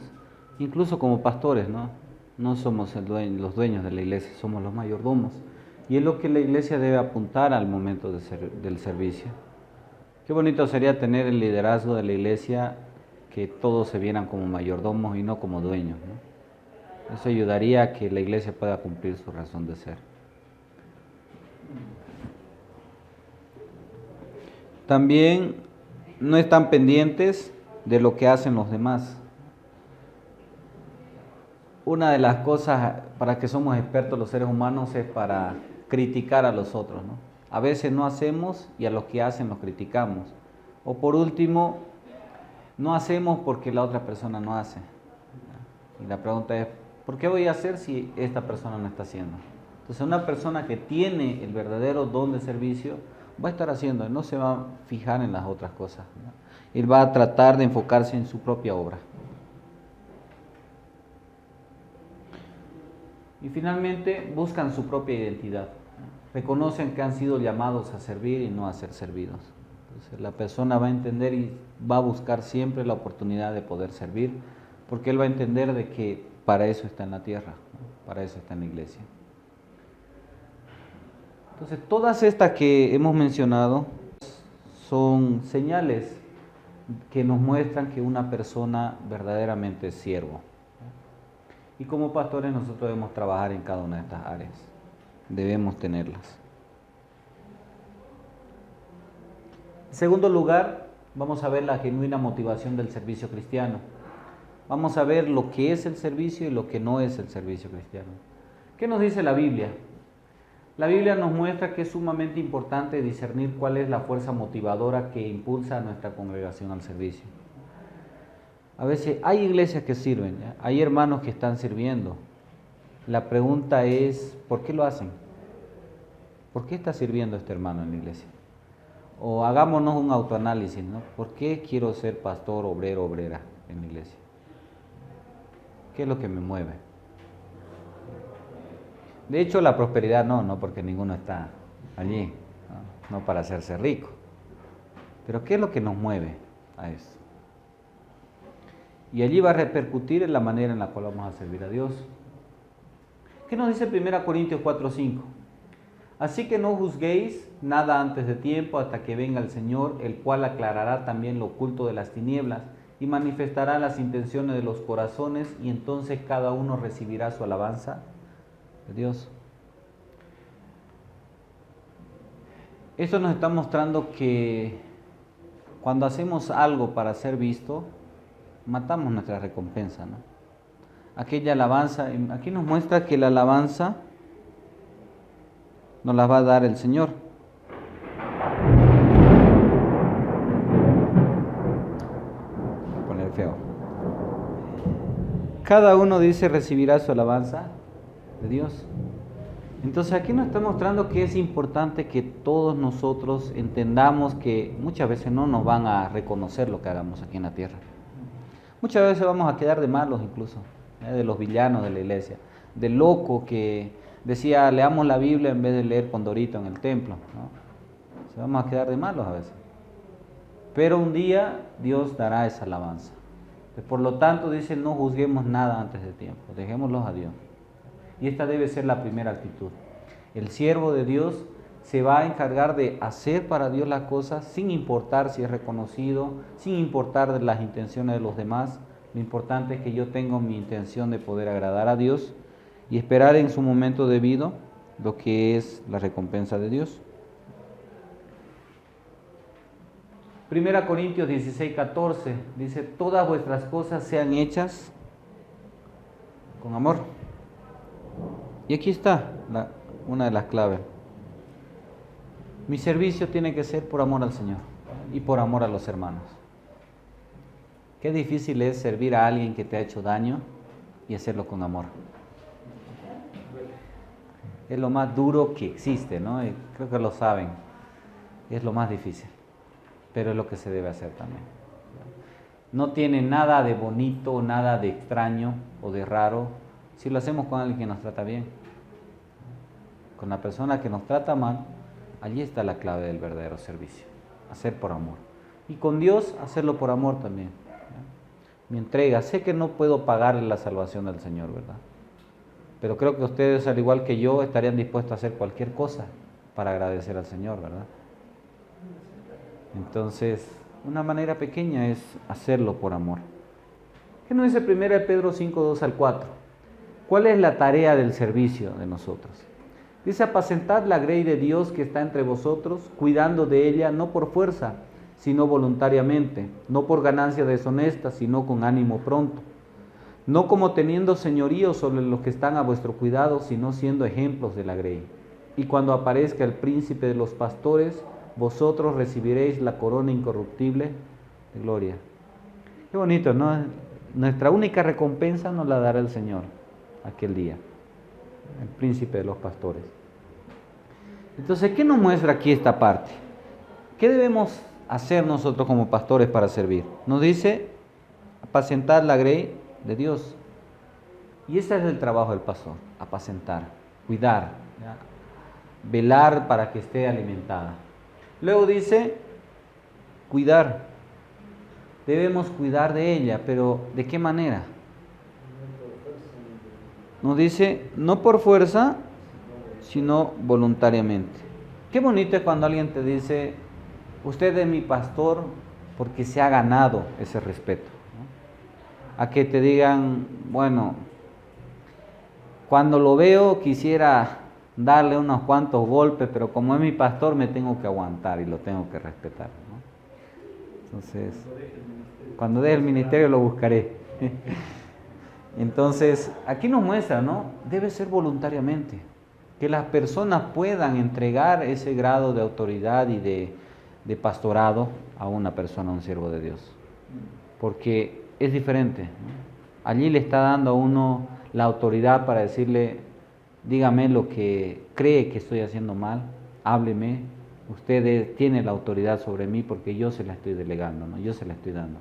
incluso como pastores, ¿no? No somos los dueños de la iglesia, somos los mayordomos. Y es lo que la iglesia debe apuntar al momento del servicio. Qué bonito sería tener el liderazgo de la iglesia, que todos se vieran como mayordomos y no como dueños, ¿no? Eso ayudaría a que la iglesia pueda cumplir su razón de ser. También no están pendientes de lo que hacen los demás. Una de las cosas para que somos expertos los seres humanos es para criticar a los otros, ¿no? A veces no hacemos y a los que hacen los criticamos. O por último, no hacemos porque la otra persona no hace. Y la pregunta es, ¿por qué voy a hacer si esta persona no está haciendo? Entonces una persona que tiene el verdadero don de servicio va a estar haciendo, no se va a fijar en las otras cosas, ¿no? Él va a tratar de enfocarse en su propia obra. Y finalmente buscan su propia identidad. Reconocen que han sido llamados a servir y no a ser servidos. Entonces la persona va a entender y va a buscar siempre la oportunidad de poder servir, porque él va a entender de que para eso está en la tierra, ¿no? Para eso está en la iglesia. Entonces todas estas que hemos mencionado son señales que nos muestran que una persona verdaderamente es siervo. Y como pastores nosotros debemos trabajar en cada una de estas áreas. Debemos tenerlas. En segundo lugar, vamos a ver la genuina motivación del servicio cristiano. Vamos a ver lo que es el servicio y lo que no es el servicio cristiano. ¿Qué nos dice la Biblia? La Biblia nos muestra que es sumamente importante discernir cuál es la fuerza motivadora que impulsa a nuestra congregación al servicio. A veces hay iglesias que sirven, ¿ya? Hay hermanos que están sirviendo. La pregunta es, ¿por qué lo hacen? ¿Por qué está sirviendo este hermano en la iglesia? O hagámonos un autoanálisis, ¿no? ¿Por qué quiero ser pastor, obrero, obrera en la iglesia? ¿Qué es lo que me mueve? De hecho, la prosperidad no, porque ninguno está allí. no para hacerse rico. Pero ¿qué es lo que nos mueve a eso? Y allí va a repercutir en la manera en la cual vamos a servir a Dios. ¿Qué nos dice 1 Corintios 4:5? Así que no juzguéis nada antes de tiempo hasta que venga el Señor, el cual aclarará también lo oculto de las tinieblas y manifestará las intenciones de los corazones, y entonces cada uno recibirá su alabanza de Dios. Esto nos está mostrando que cuando hacemos algo para ser visto, matamos nuestra recompensa, ¿no? Aquella alabanza, aquí nos muestra que la alabanza nos la va a dar el Señor. Voy a poner feo. Cada uno dice recibirá su alabanza de Dios. Entonces aquí nos está mostrando que es importante que todos nosotros entendamos que muchas veces no nos van a reconocer lo que hagamos aquí en la tierra. Muchas veces vamos a quedar de malos incluso, de los villanos de la iglesia, del loco que decía leamos la Biblia en vez de leer Condorito en el templo, ¿no? Se vamos a quedar de malos a veces. Pero un día Dios dará esa alabanza. Por lo tanto dice no juzguemos nada antes de tiempo, dejémoslos a Dios. Y esta debe ser la primera actitud. El siervo de Dios se va a encargar de hacer para Dios las cosas sin importar si es reconocido, sin importar de las intenciones de los demás. Lo importante es que yo tenga mi intención de poder agradar a Dios y esperar en su momento debido lo que es la recompensa de Dios. 1 Corintios 16:14 dice, todas vuestras cosas sean hechas con amor. Y aquí está una de las claves. Mi servicio tiene que ser por amor al Señor y por amor a los hermanos. Qué difícil es servir a alguien que te ha hecho daño y hacerlo con amor. Es lo más duro que existe, ¿no? Y creo que lo saben. Es lo más difícil, pero es lo que se debe hacer también. No tiene nada de bonito, nada de extraño o de raro si lo hacemos con alguien que nos trata bien. Con la persona que nos trata mal, allí está la clave del verdadero servicio, hacer por amor. Y con Dios, hacerlo por amor también. Mi entrega, sé que no puedo pagarle la salvación del Señor, ¿verdad? Pero creo que ustedes, al igual que yo, estarían dispuestos a hacer cualquier cosa para agradecer al Señor, ¿verdad? Entonces, una manera pequeña es hacerlo por amor. ¿Qué nos dice 1 Pedro 5:2-4? ¿Cuál es la tarea del servicio de nosotros? Dice, apacentad la grey de Dios que está entre vosotros, cuidando de ella no por fuerza, sino voluntariamente, no por ganancia deshonesta, sino con ánimo pronto, no como teniendo señorío sobre los que están a vuestro cuidado, sino siendo ejemplos de la grey. Y cuando aparezca el príncipe de los pastores, vosotros recibiréis la corona incorruptible de gloria. Qué bonito, ¿no? Nuestra única recompensa nos la dará el Señor aquel día, el príncipe de los pastores. Entonces, ¿qué nos muestra aquí esta parte? ¿Qué debemos hacer nosotros como pastores para servir? Nos dice, apacentar la grey de Dios. Y ese es el trabajo del pastor, apacentar, cuidar, ¿ya? Velar para que esté alimentada. Luego dice, cuidar. Debemos cuidar de ella, pero ¿de qué manera? Nos dice, no por fuerza, sino voluntariamente. Qué bonito es cuando alguien te dice, usted es mi pastor porque se ha ganado ese respeto, ¿no? A que te digan, bueno, cuando lo veo quisiera darle unos cuantos golpes, pero como es mi pastor me tengo que aguantar y lo tengo que respetar, ¿no? Entonces, cuando deje el ministerio lo buscaré. Entonces, aquí nos muestra, ¿no? Debe ser voluntariamente, que las personas puedan entregar ese grado de autoridad y de pastorado a una persona, a un siervo de Dios, porque es diferente, ¿no? Allí le está dando a uno la autoridad para decirle, dígame lo que cree que estoy haciendo mal, hábleme, usted tiene la autoridad sobre mí porque yo se la estoy delegando, ¿no? Yo se la estoy dando.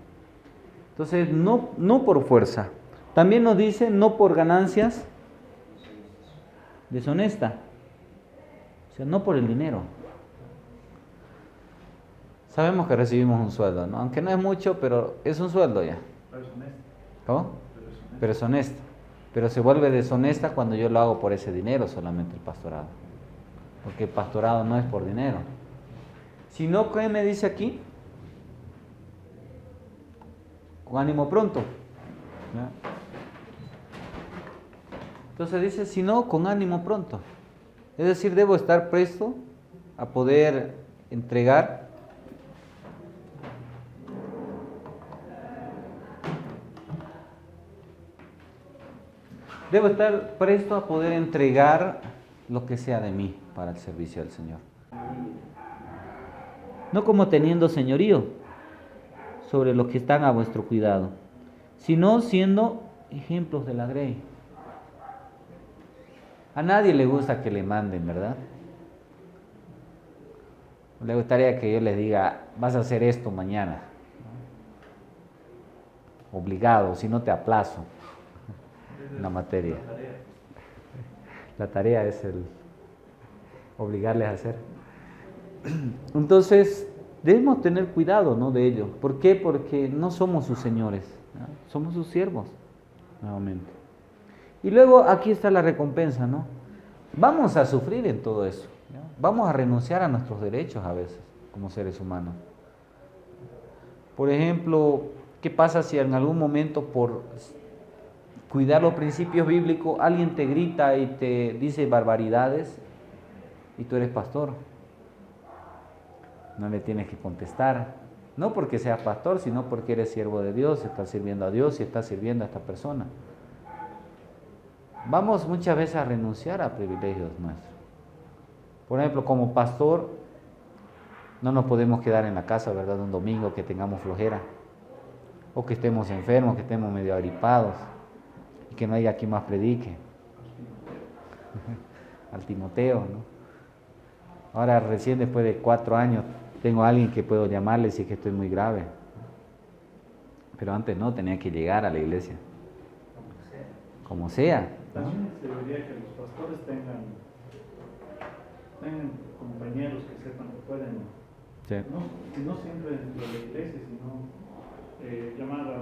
Entonces, no por fuerza. También nos dice, no por ganancias deshonestas. O sea, no por el dinero. Sabemos que recibimos un sueldo, ¿no? Aunque no es mucho, pero es un sueldo ya. Pero es honesto. ¿Cómo? Pero es honesto. Pero es honesta. Pero se vuelve deshonesta cuando yo lo hago por ese dinero solamente el pastorado. Porque el pastorado no es por dinero. Si no, ¿qué me dice aquí? Con ánimo pronto. ¿Ya? Entonces dice, si no, con ánimo pronto. Es decir, debo estar presto a poder entregar. Debo estar presto a poder entregar lo que sea de mí para el servicio del Señor. No como teniendo señorío sobre los que están a vuestro cuidado, sino siendo ejemplos de la grey. A nadie le gusta que le manden, ¿verdad? Le gustaría que yo les diga, vas a hacer esto mañana. Obligado, si no te aplazo una materia. La tarea es el obligarles a hacer. Entonces, debemos tener cuidado, ¿no?, de ello. ¿Por qué? Porque no somos sus señores, ¿no? Somos sus siervos, nuevamente. Y luego aquí está la recompensa, ¿no? Vamos a sufrir en todo eso, ¿no? Vamos a renunciar a nuestros derechos a veces, como seres humanos. Por ejemplo, ¿qué pasa si en algún momento por cuidar los principios bíblicos alguien te grita y te dice barbaridades y tú eres pastor? No le tienes que contestar, no porque seas pastor, sino porque eres siervo de Dios, estás sirviendo a Dios y estás sirviendo a esta persona. Vamos muchas veces a renunciar a privilegios nuestros. Por ejemplo, como pastor, no nos podemos quedar en la casa, ¿verdad?, un domingo que tengamos flojera, o que estemos enfermos, que estemos medio agripados, y que no haya quien más predique. Al Timoteo, ¿no? Ahora recién después de 4 años tengo a alguien que puedo llamarle si es que estoy muy grave. Pero antes no, tenía que llegar a la iglesia. Como sea. También se debería que los pastores tengan compañeros que sepan que pueden, Sí. no siempre dentro de la iglesia, sino llamar a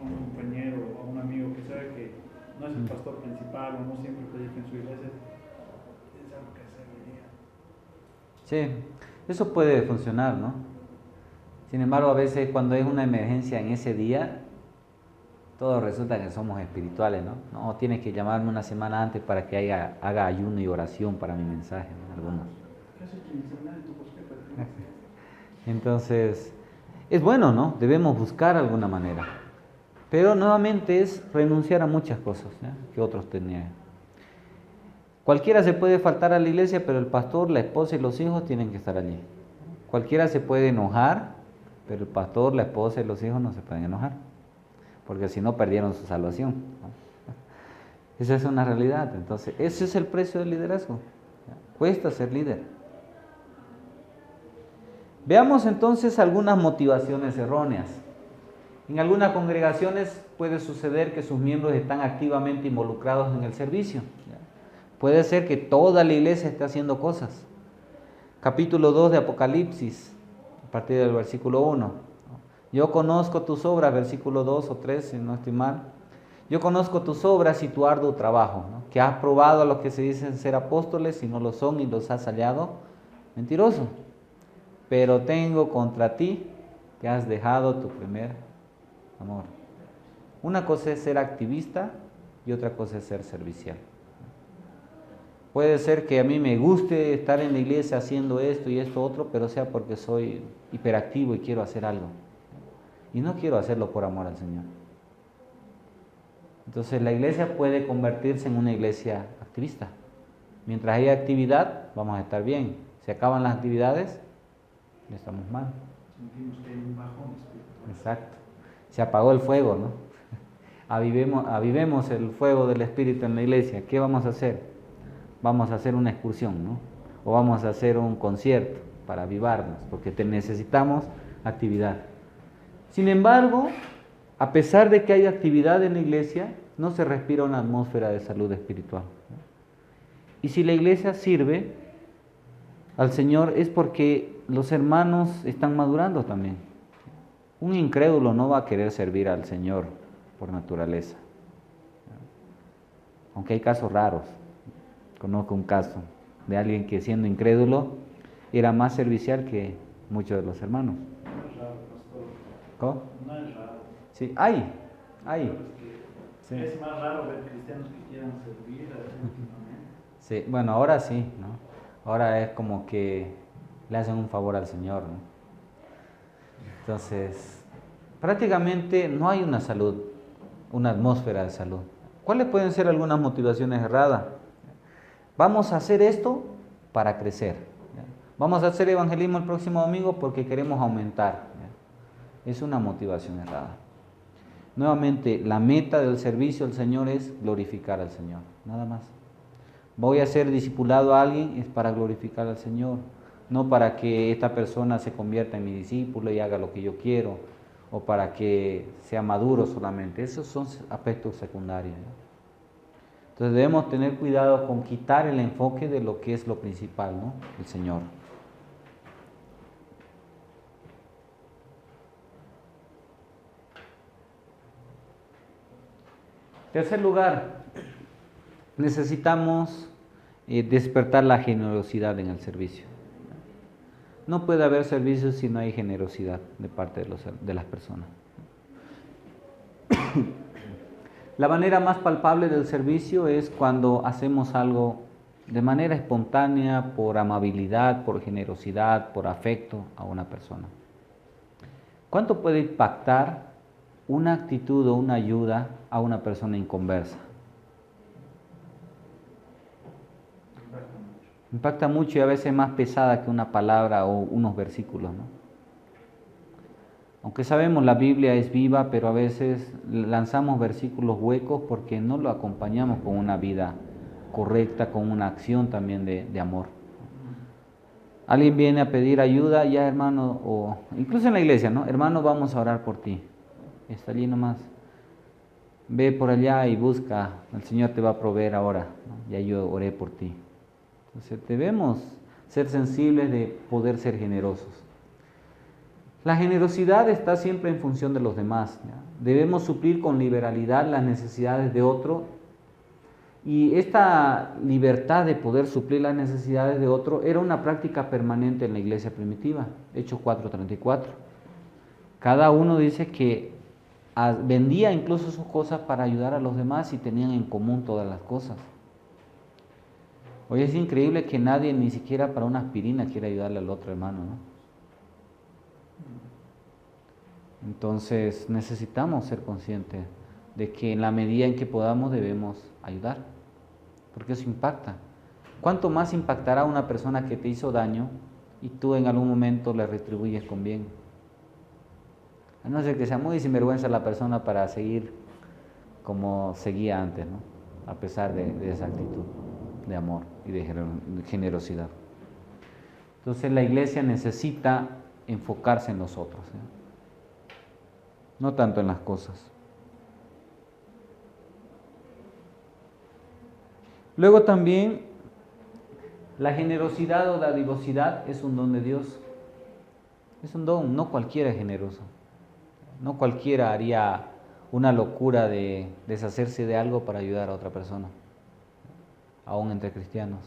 un compañero o a un amigo que sabe que no es el pastor principal o no siempre predica en su iglesia. Es algo que hacer hoy día. Sí, eso puede funcionar, ¿no? Sin embargo, a veces cuando es una emergencia en ese día, todo resulta que somos espirituales, ¿no? No, tienes que llamarme una semana antes para que haga ayuno y oración para mi mensaje, ¿no? Algunos. ¿Qué has hecho en el seminario? ¿Tú por qué? Entonces, es bueno, ¿no? Debemos buscar alguna manera. Pero nuevamente es renunciar a muchas cosas, ¿ya?, que otros tenían. Cualquiera se puede faltar a la iglesia, pero el pastor, la esposa y los hijos tienen que estar allí. Cualquiera se puede enojar, pero el pastor, la esposa y los hijos no se pueden enojar, porque si no perdieron su salvación, ¿no? Esa es una realidad. Entonces, ese es el precio del liderazgo. Cuesta ser líder. Veamos entonces algunas motivaciones erróneas. En algunas congregaciones puede suceder que sus miembros están activamente involucrados en el servicio. Puede ser que toda la iglesia esté haciendo cosas. Capítulo 2 de Apocalipsis, a partir del versículo 1. Yo conozco tus obras, versículo 2 o 3, si no estoy mal. Yo conozco tus obras y tu arduo trabajo, ¿no?, que has probado a los que se dicen ser apóstoles y no lo son y los has hallado mentirosos. Pero tengo contra ti que has dejado tu primer amor. Una cosa es ser activista y otra cosa es ser servicial. Puede ser que a mí me guste estar en la iglesia haciendo esto y esto otro, pero sea porque soy hiperactivo y quiero hacer algo. Y no quiero hacerlo por amor al Señor. Entonces la iglesia puede convertirse en una iglesia activista. Mientras haya actividad, vamos a estar bien. Si acaban las actividades, ya estamos mal. Sentimos que hay un bajón espiritual. Exacto. Se apagó el fuego, ¿no? Avivemos el fuego del Espíritu en la iglesia. ¿Qué vamos a hacer? Vamos a hacer una excursión, ¿no? O vamos a hacer un concierto para avivarnos, porque necesitamos actividad. Sin embargo, a pesar de que hay actividad en la iglesia, no se respira una atmósfera de salud espiritual, ¿no? Y si la iglesia sirve al Señor es porque los hermanos están madurando también. Un incrédulo no va a querer servir al Señor por naturaleza. Aunque hay casos raros. Conozco un caso de alguien que siendo incrédulo era más servicial que muchos de los hermanos. No es raro, pastor. ¿Cómo? No es raro. Sí, hay. Pero es que Sí. es más raro ver cristianos que quieran servir últimamente. Sí, bueno, ahora sí, ¿no? Ahora es como que le hacen un favor al Señor, ¿no? Entonces, prácticamente no hay una salud, una atmósfera de salud. ¿Cuáles pueden ser algunas motivaciones erradas? Vamos a hacer esto para crecer. ¿Ya? Vamos a hacer evangelismo el próximo domingo porque queremos aumentar. ¿Ya? Es una motivación errada. Nuevamente, la meta del servicio al Señor es glorificar al Señor, nada más. Voy a ser discipulado a alguien, es para glorificar al Señor, no para que esta persona se convierta en mi discípulo y haga lo que yo quiero, o para que sea maduro solamente. Esos son aspectos secundarios, ¿no? Entonces debemos tener cuidado con quitar el enfoque de lo que es lo principal, ¿no? El Señor. Tercer lugar, necesitamos despertar la generosidad en el servicio. No puede haber servicio si no hay generosidad de parte de las personas. La manera más palpable del servicio es cuando hacemos algo de manera espontánea, por amabilidad, por generosidad, por afecto a una persona. ¿Cuánto puede impactar una actitud o una ayuda a una persona inconversa? Impacta mucho y a veces más pesada que una palabra o unos versículos, ¿no? Aunque sabemos la Biblia es viva, pero a veces lanzamos versículos huecos porque no lo acompañamos con una vida correcta, con una acción también de amor. Alguien viene a pedir ayuda, ya hermano, o incluso en la iglesia, ¿no? Hermano, vamos a orar por ti. Está allí nomás. Ve por allá y busca, el Señor te va a proveer ahora, ¿no? Ya yo oré por ti. Entonces debemos ser sensibles de poder ser generosos. La generosidad está siempre en función de los demás, ¿ya? Debemos suplir con liberalidad las necesidades de otro, y esta libertad de poder suplir las necesidades de otro era una práctica permanente en la iglesia primitiva. Hechos 4:34. Cada uno dice que vendía incluso sus cosas para ayudar a los demás y tenían en común todas las cosas. Hoy es increíble que nadie, ni siquiera para una aspirina, quiere ayudarle al otro hermano, ¿no? Entonces necesitamos ser conscientes de que en la medida en que podamos debemos ayudar, porque eso impacta. ¿Cuánto más impactará a una persona que te hizo daño y tú en algún momento le retribuyes con bien? A no ser que sea muy sinvergüenza la persona para seguir como seguía antes, ¿no? A pesar de esa actitud de amor y de generosidad. Entonces la iglesia necesita enfocarse en nosotros, ¿eh? No tanto en las cosas. Luego también, la generosidad o la dadivosidad es un don de Dios. Es un don, no cualquiera es generoso. No cualquiera haría una locura de deshacerse de algo para ayudar a otra persona, aún entre cristianos.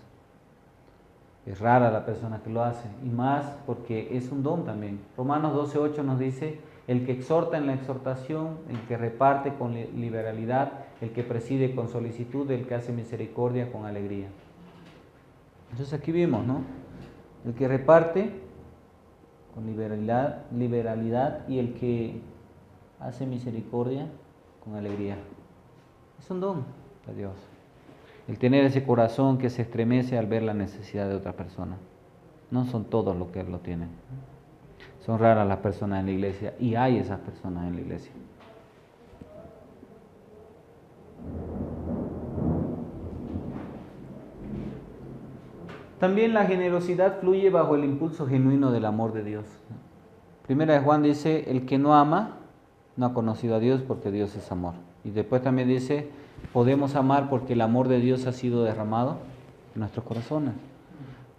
Es rara la persona que lo hace, y más porque es un don también. Romanos 12:8 nos dice: el que exhorta en la exhortación, el que reparte con liberalidad, el que preside con solicitud, el que hace misericordia con alegría. Entonces aquí vimos, ¿no? El que reparte con liberalidad y el que hace misericordia con alegría. Es un don de Dios. El tener ese corazón que se estremece al ver la necesidad de otra persona. No son todos los que lo tienen. Son raras las personas en la iglesia, y hay esas personas en la iglesia. También la generosidad fluye bajo el impulso genuino del amor de Dios. Primera de Juan dice: el que no ama no ha conocido a Dios, porque Dios es amor. Y después también dice: podemos amar porque el amor de Dios ha sido derramado en nuestros corazones.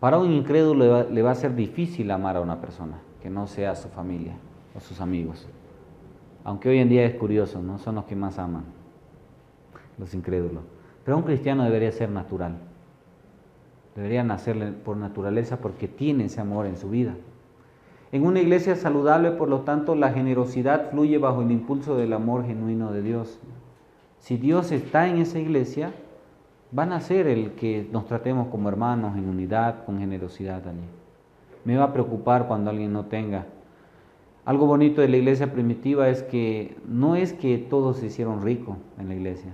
Para un incrédulo le va a ser difícil amar a una persona que no sea su familia o sus amigos. Aunque hoy en día es curioso, ¿no? Son los que más aman, los incrédulos. Pero un cristiano debería ser natural. Debería nacerle por naturaleza porque tiene ese amor en su vida. En una iglesia saludable, por lo tanto, la generosidad fluye bajo el impulso del amor genuino de Dios. Si Dios está en esa iglesia, van a ser el que nos tratemos como hermanos en unidad, con generosidad allí. Me va a preocupar cuando alguien no tenga. Algo bonito de la iglesia primitiva es que no es que todos se hicieron ricos en la iglesia,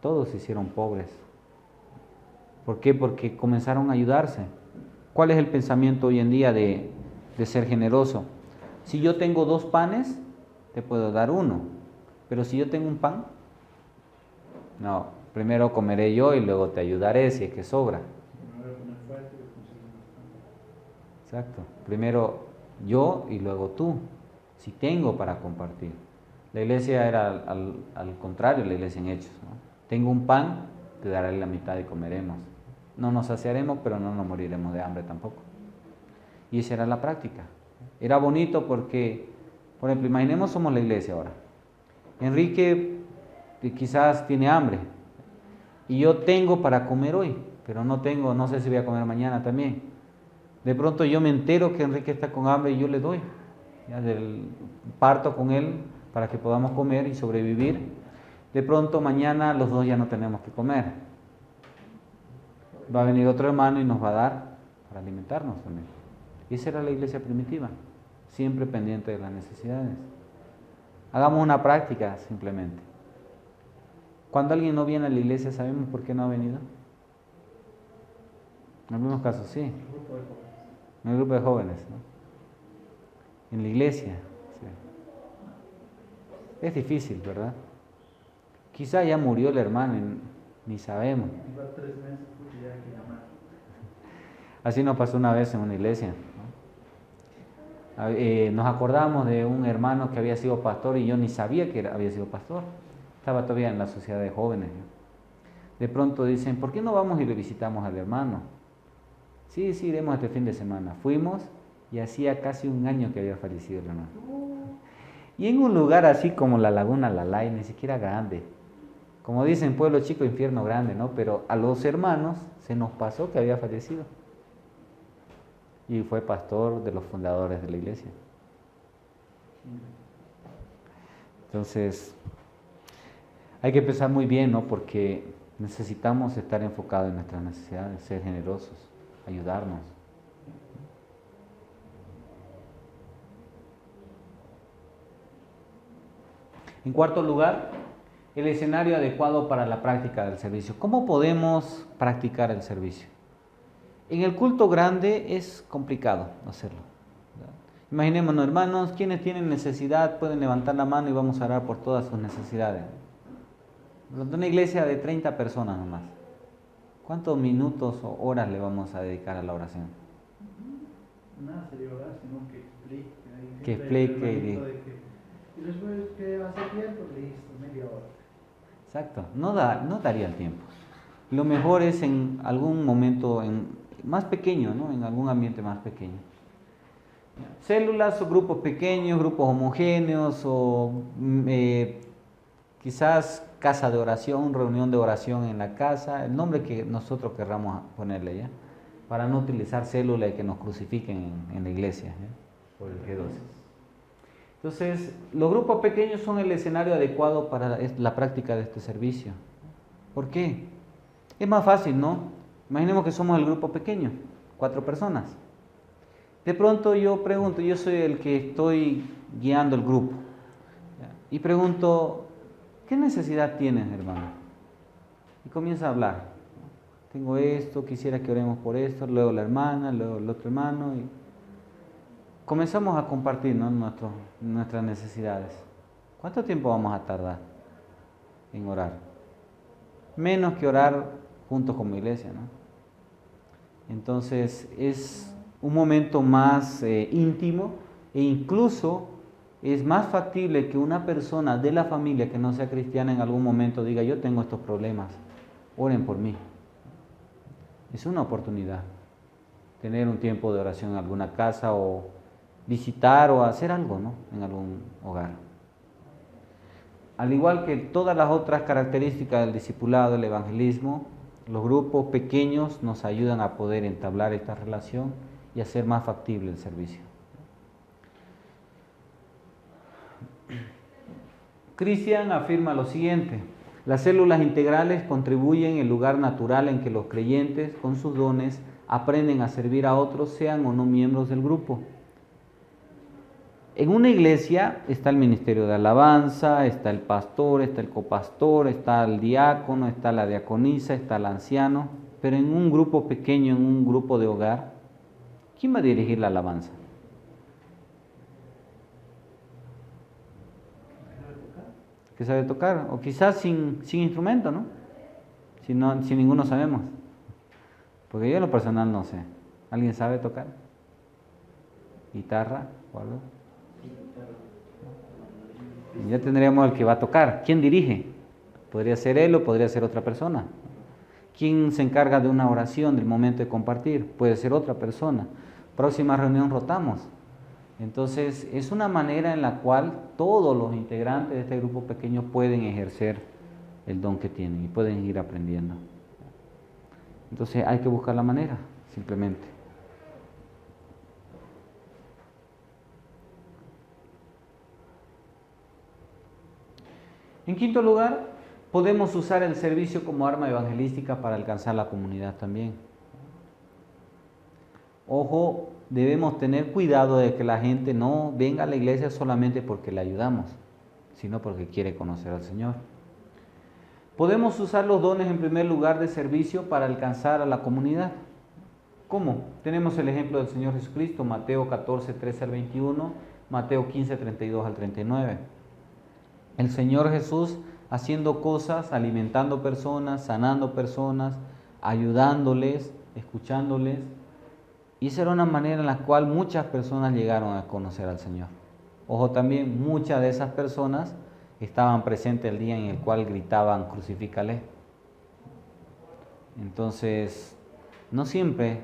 todos se hicieron pobres. ¿Por qué? Porque comenzaron a ayudarse. ¿Cuál es el pensamiento hoy en día de ser generoso? Si yo tengo 2 panes, te puedo dar 1, pero si yo tengo un pan, no, primero comeré yo y luego te ayudaré si es que sobra. Exacto, primero yo y luego tú, si tengo para compartir. La iglesia era al contrario, la iglesia en Hechos, ¿no? Tengo un pan, te daré la mitad y comeremos. No nos saciaremos, pero no nos moriremos de hambre tampoco. Y esa era la práctica. Era bonito porque, por ejemplo, imaginemos somos la iglesia ahora. Enrique quizás tiene hambre y yo tengo para comer hoy, pero no tengo, no sé si voy a comer mañana también. De pronto yo me entero que Enrique está con hambre y yo le doy. Parto con él para que podamos comer y sobrevivir. De pronto mañana los 2 ya no tenemos que comer. Va a venir otro hermano y nos va a dar para alimentarnos también. Y esa era la iglesia primitiva, siempre pendiente de las necesidades. Hagamos una práctica simplemente. Cuando alguien no viene a la iglesia, ¿sabemos por qué no ha venido? En algunos casos sí. En el grupo de jóvenes, ¿no? En la iglesia. Sí. Es difícil, ¿verdad? Quizá ya murió el hermano y ni sabemos. Así nos pasó una vez en una iglesia, ¿no? Nos acordamos de un hermano que había sido pastor y yo ni sabía que había sido pastor. Estaba todavía en la sociedad de jóvenes, ¿no? De pronto dicen, ¿por qué no vamos y le visitamos al hermano? Sí, iremos este fin de semana. Fuimos y hacía casi 1 año que había fallecido el hermano. Y en un lugar así como la Laguna Lalay, ni siquiera grande. Como dicen, pueblo chico, infierno grande, ¿no? Pero a los hermanos se nos pasó que había fallecido. Y fue pastor de los fundadores de la iglesia. Entonces, hay que pensar muy bien, ¿no? Porque necesitamos estar enfocados en nuestras necesidades, ser generosos, ayudarnos. En cuarto lugar, el escenario adecuado para la práctica del servicio. ¿Cómo podemos practicar el servicio? En el culto grande es complicado hacerlo. Imaginémonos, hermanos, quienes tienen necesidad pueden levantar la mano y vamos a orar por todas sus necesidades. Una iglesia de 30 personas nomás. ¿Cuántos minutos o horas le vamos a dedicar a la oración? Nada sería orar, sino que explique. Que explique y después que hace tiempo, listo, media hora. Exacto, no daría el tiempo. Lo mejor es en algún momento más pequeño, ¿no? En algún ambiente más pequeño. Células o grupos pequeños, grupos homogéneos o quizás casa de oración, reunión de oración en la casa, el nombre que nosotros querramos ponerle, ¿ya? Para no utilizar células y que nos crucifiquen en la iglesia, ¿ya? Por el G12. Entonces, los grupos pequeños son el escenario adecuado para la práctica de este servicio. ¿Por qué? Es más fácil, ¿no? Imaginemos que somos el grupo pequeño, 4 personas. De pronto yo pregunto, yo soy el que estoy guiando el grupo, ¿ya? Y pregunto, ¿qué necesidad tienes, hermano? Y comienza a hablar. Tengo esto, quisiera que oremos por esto, luego la hermana, luego el otro hermano, y comenzamos a compartir, ¿no? Nuestras necesidades. ¿Cuánto tiempo vamos a tardar en orar? Menos que orar juntos como iglesia, ¿no? Entonces es un momento más íntimo e incluso es más factible que una persona de la familia que no sea cristiana en algún momento diga, yo tengo estos problemas, oren por mí. Es una oportunidad tener un tiempo de oración en alguna casa o visitar o hacer algo, ¿no?, en algún hogar. Al igual que todas las otras características del discipulado, del evangelismo, los grupos pequeños nos ayudan a poder entablar esta relación y hacer más factible el servicio. Christian afirma lo siguiente: las células integrales contribuyen en el lugar natural en que los creyentes, con sus dones, aprenden a servir a otros, sean o no miembros del grupo. En una iglesia está el ministerio de alabanza, está el pastor, está el copastor, está el diácono, está la diaconisa, está el anciano, pero en un grupo pequeño, en un grupo de hogar, ¿quién va a dirigir la alabanza? Que sabe tocar, o quizás sin instrumento, ¿no? Si ninguno sabemos. Porque yo en lo personal no sé. ¿Alguien sabe tocar? ¿Guitarra o algo? Ya tendríamos el que va a tocar. ¿Quién dirige? Podría ser él o podría ser otra persona. ¿Quién se encarga de una oración, del momento de compartir? Puede ser otra persona. Próxima reunión rotamos. Entonces, es una manera en la cual todos los integrantes de este grupo pequeño pueden ejercer el don que tienen y pueden ir aprendiendo. Entonces, hay que buscar la manera, simplemente. En quinto lugar, podemos usar el servicio como arma evangelística para alcanzar la comunidad también. Ojo, debemos tener cuidado de que la gente no venga a la iglesia solamente porque le ayudamos, sino porque quiere conocer al Señor. Podemos usar los dones en primer lugar de servicio para alcanzar a la comunidad. ¿Cómo? Tenemos el ejemplo del Señor Jesucristo, Mateo 14, 13 al 21, Mateo 15, 32 al 39. El Señor Jesús haciendo cosas, alimentando personas, sanando personas, ayudándoles, escuchándoles. Y esa era una manera en la cual muchas personas llegaron a conocer al Señor. Ojo también, muchas de esas personas estaban presentes el día en el cual gritaban crucifícale. Entonces, no siempre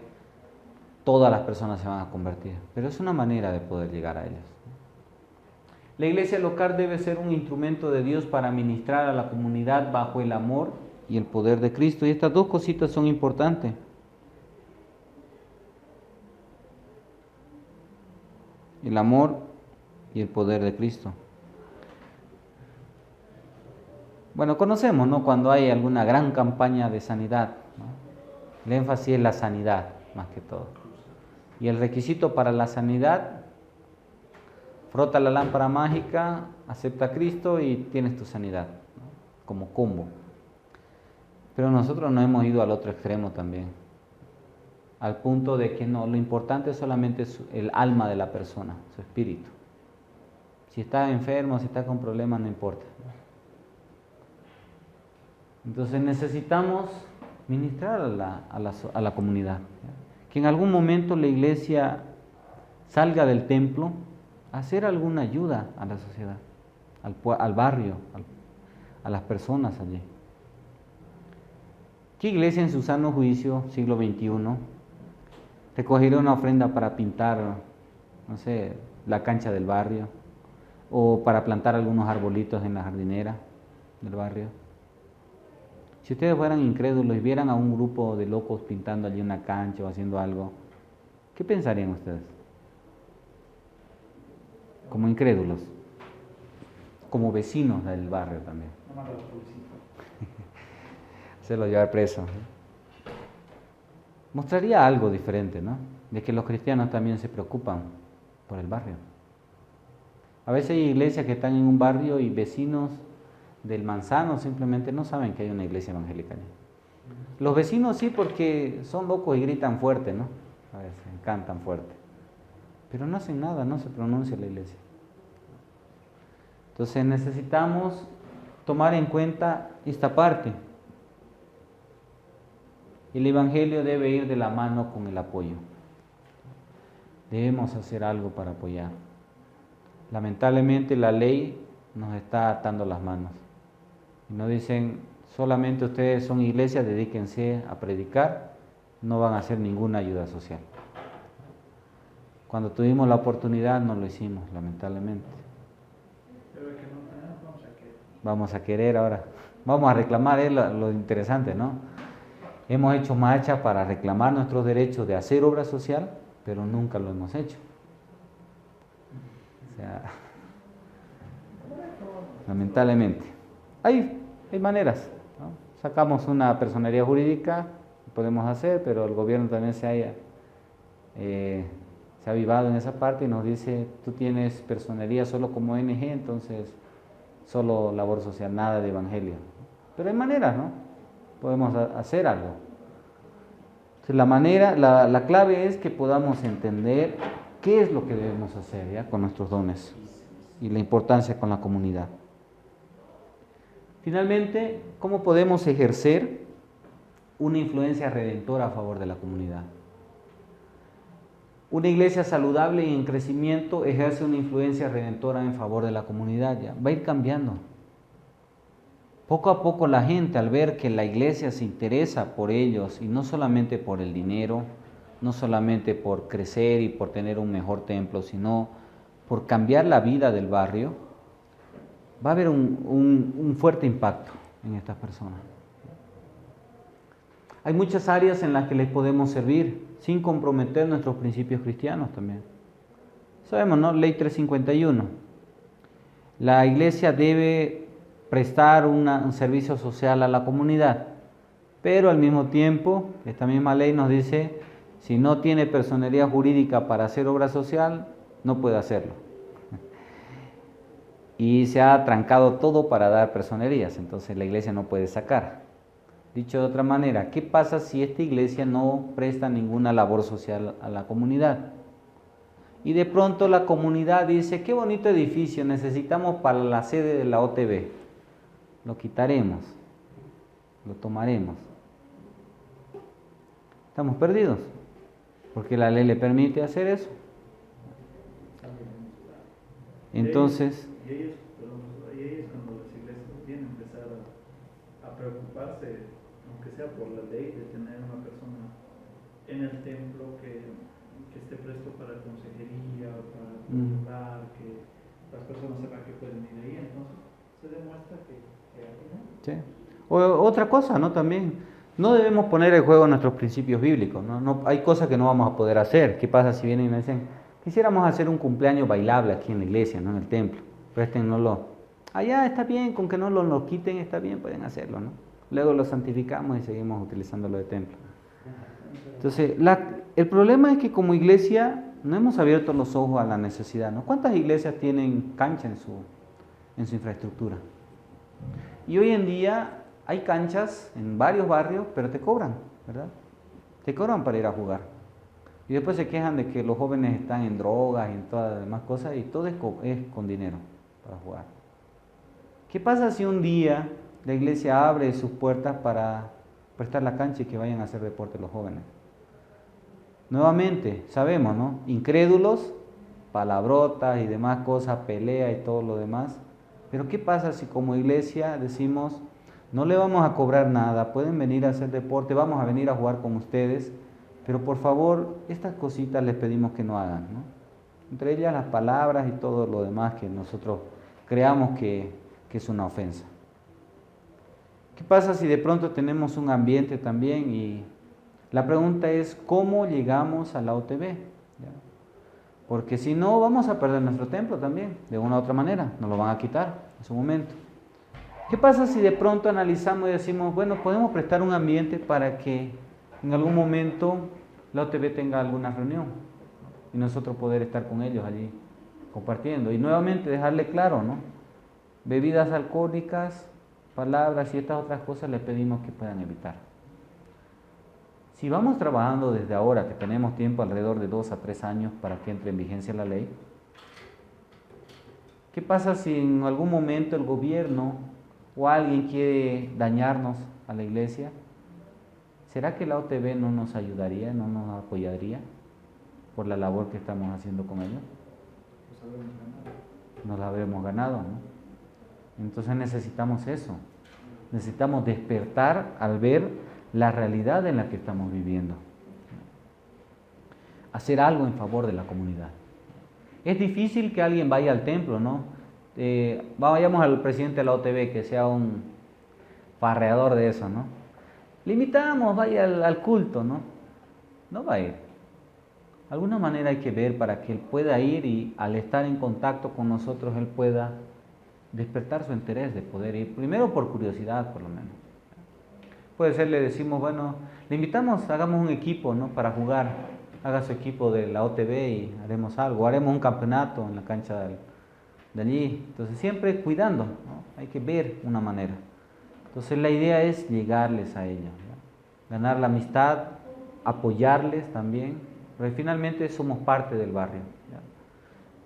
todas las personas se van a convertir, pero es una manera de poder llegar a ellos. La iglesia local debe ser un instrumento de Dios para ministrar a la comunidad bajo el amor y el poder de Cristo. Y estas dos cositas son importantes. El amor y el poder de Cristo. Bueno, conocemos, ¿no?, cuando hay alguna gran campaña de sanidad, ¿no? El énfasis es la sanidad, más que todo. Y el requisito para la sanidad: frota la lámpara mágica, acepta a Cristo y tienes tu sanidad, ¿no?, como combo. Pero nosotros no hemos ido al otro extremo también, al punto de que no, lo importante solamente es el alma de la persona, su espíritu. Si está enfermo, si está con problemas, no importa. Entonces necesitamos ministrar a la comunidad. Que en algún momento la iglesia salga del templo a hacer alguna ayuda a la sociedad, al barrio, a las personas allí. ¿Qué iglesia en su sano juicio, siglo XXI, recogería una ofrenda para pintar, no sé, la cancha del barrio, o para plantar algunos arbolitos en la jardinera del barrio? Si ustedes fueran incrédulos y vieran a un grupo de locos pintando allí una cancha o haciendo algo, ¿qué pensarían ustedes? Como incrédulos, como vecinos del barrio también. Se lo llevar preso. Mostraría algo diferente, ¿no? De que los cristianos también se preocupan por el barrio. A veces hay iglesias que están en un barrio y vecinos del Manzano simplemente no saben que hay una iglesia evangélica allí. Los vecinos sí, porque son locos y gritan fuerte, ¿no? A veces cantan fuerte. Pero no hacen nada, no se pronuncia la iglesia. Entonces necesitamos tomar en cuenta esta parte. El evangelio debe ir de la mano con el apoyo. Debemos hacer algo para apoyar. Lamentablemente la ley nos está atando las manos. Y nos dicen, solamente ustedes son iglesias, dedíquense a predicar, no van a hacer ninguna ayuda social. Cuando tuvimos la oportunidad no lo hicimos, lamentablemente. Pero que no tenemos, vamos a querer. Vamos a querer ahora. Vamos a reclamar, es lo interesante, ¿no? Hemos hecho marcha para reclamar nuestros derechos de hacer obra social, pero nunca lo hemos hecho. O sea, lamentablemente. Hay maneras, ¿no? Sacamos una personería jurídica, podemos hacer, pero el gobierno también se ha avivado en esa parte y nos dice, tú tienes personería solo como ONG, entonces solo labor social, nada de evangelio. Pero hay maneras, ¿no? Podemos hacer algo. Entonces, la clave es que podamos entender qué es lo que debemos hacer, ¿ya? Con nuestros dones y la importancia con la comunidad. Finalmente, ¿cómo podemos ejercer una influencia redentora a favor de la comunidad? Una iglesia saludable y en crecimiento ejerce una influencia redentora en favor de la comunidad, ¿ya? Va a ir cambiando. Poco a poco la gente, al ver que la iglesia se interesa por ellos, y no solamente por el dinero, no solamente por crecer y por tener un mejor templo, sino por cambiar la vida del barrio, va a haber un fuerte impacto en estas personas. Hay muchas áreas en las que les podemos servir, sin comprometer nuestros principios cristianos también. Sabemos, ¿no? Ley 351. La iglesia debe prestar un servicio social a la comunidad, pero al mismo tiempo, esta misma ley nos dice, si no tiene personería jurídica para hacer obra social, no puede hacerlo. Y se ha trancado todo para dar personerías, entonces la iglesia no puede sacar. Dicho de otra manera, ¿qué pasa si esta iglesia no presta ninguna labor social a la comunidad? Y de pronto la comunidad dice, qué bonito edificio necesitamos para la sede de la OTB. Lo quitaremos, lo tomaremos. Estamos perdidos, porque la ley le permite hacer eso. Entonces, Y ellos cuando las iglesias tienen que empezar a preocuparse, aunque sea por la ley, de tener una persona en el templo que esté presto para consejería, para ayudar, que las personas sepan que pueden ir ahí. Entonces se demuestra que sí. Otra cosa, ¿no? También, no debemos poner en juego nuestros principios bíblicos, ¿no? Hay cosas que no vamos a poder hacer. ¿Qué pasa si vienen y me dicen, quisiéramos hacer un cumpleaños bailable aquí en la iglesia, ¿no? En el templo? Préstennoslo. Allá está bien, con que no lo quiten está bien, pueden hacerlo, ¿no? Luego lo santificamos y seguimos utilizándolo de templo. Entonces, el problema es que como iglesia no hemos abierto los ojos a la necesidad, ¿no? ¿Cuántas iglesias tienen cancha en su infraestructura? Y hoy en día hay canchas en varios barrios, pero te cobran, ¿verdad? Te cobran para ir a jugar. Y después se quejan de que los jóvenes están en drogas y en todas las demás cosas, y todo es con dinero para jugar. ¿Qué pasa si un día la iglesia abre sus puertas para prestar la cancha y que vayan a hacer deporte los jóvenes? Nuevamente, sabemos, ¿no? Incrédulos, palabrotas y demás cosas, pelea y todo lo demás. Pero ¿qué pasa si como iglesia decimos, no le vamos a cobrar nada, pueden venir a hacer deporte, vamos a venir a jugar con ustedes, pero por favor, estas cositas les pedimos que no hagan, ¿no? Entre ellas las palabras y todo lo demás que nosotros creamos que es una ofensa. ¿Qué pasa si de pronto tenemos un ambiente también? Y la pregunta es, ¿cómo llegamos a la OTB? ¿Ya? Porque si no, vamos a perder nuestro templo también, de una u otra manera, nos lo van a quitar en su momento. ¿Qué pasa si de pronto analizamos y decimos, bueno, podemos prestar un ambiente para que en algún momento la OTB tenga alguna reunión y nosotros poder estar con ellos allí compartiendo? Y nuevamente dejarle claro, ¿no? Bebidas alcohólicas, palabras y estas otras cosas les pedimos que puedan evitar. Si vamos trabajando desde ahora, que tenemos tiempo alrededor de 2 a 3 años para que entre en vigencia la ley, ¿qué pasa si en algún momento el gobierno o alguien quiere dañarnos a la iglesia? ¿Será que la OTB no nos ayudaría, no nos apoyaría por la labor que estamos haciendo con ellos? Nos la habremos ganado, ¿no? Entonces necesitamos eso, necesitamos despertar al ver la realidad en la que estamos viviendo. hacer algo en favor de la comunidad. Es difícil que alguien vaya al templo, ¿no? Vayamos al presidente de la OTB, que sea un farreador de eso, ¿no? Le invitamos, vaya al culto, ¿no? No va a ir. De alguna manera hay que ver para que él pueda ir y al estar en contacto con nosotros, él pueda despertar su interés de poder ir. Primero por curiosidad, por lo menos. Puede ser, le decimos, bueno, le invitamos, hagamos un equipo, ¿no? Para jugar. Haga su equipo de la OTB y haremos algo. Haremos un campeonato en la cancha de allí. Entonces, siempre cuidando, ¿no? Hay que ver una manera. Entonces, la idea es llegarles a ellos, ¿no? Ganar la amistad, apoyarles también, porque finalmente somos parte del barrio, ¿ya?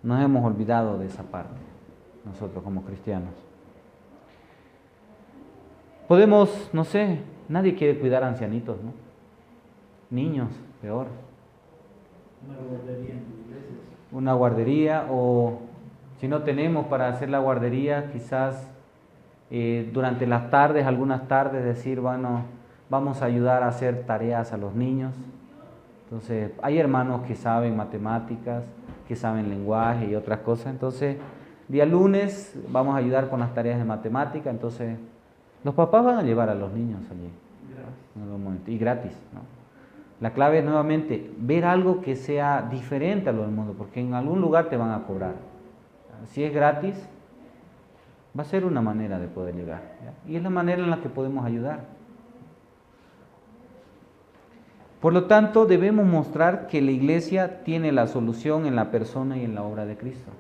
Nos hemos olvidado de esa parte, nosotros como cristianos. Podemos, no sé, nadie quiere cuidar a ancianitos, ¿no? Niños, peor. Una guardería en las iglesias. Una guardería, o si no tenemos para hacer la guardería, quizás durante las tardes, algunas tardes, decir, bueno, vamos a ayudar a hacer tareas a los niños. Entonces, hay hermanos que saben matemáticas, que saben lenguaje y otras cosas. Entonces, día lunes vamos a ayudar con las tareas de matemática. Entonces, los papás van a llevar a los niños allí. En algún momento, y gratis, ¿no? La clave es nuevamente ver algo que sea diferente a lo del mundo, porque en algún lugar te van a cobrar. Si es gratis, va a ser una manera de poder llegar, ¿ya? Y es la manera en la que podemos ayudar. Por lo tanto, debemos mostrar que la iglesia tiene la solución en la persona y en la obra de Cristo.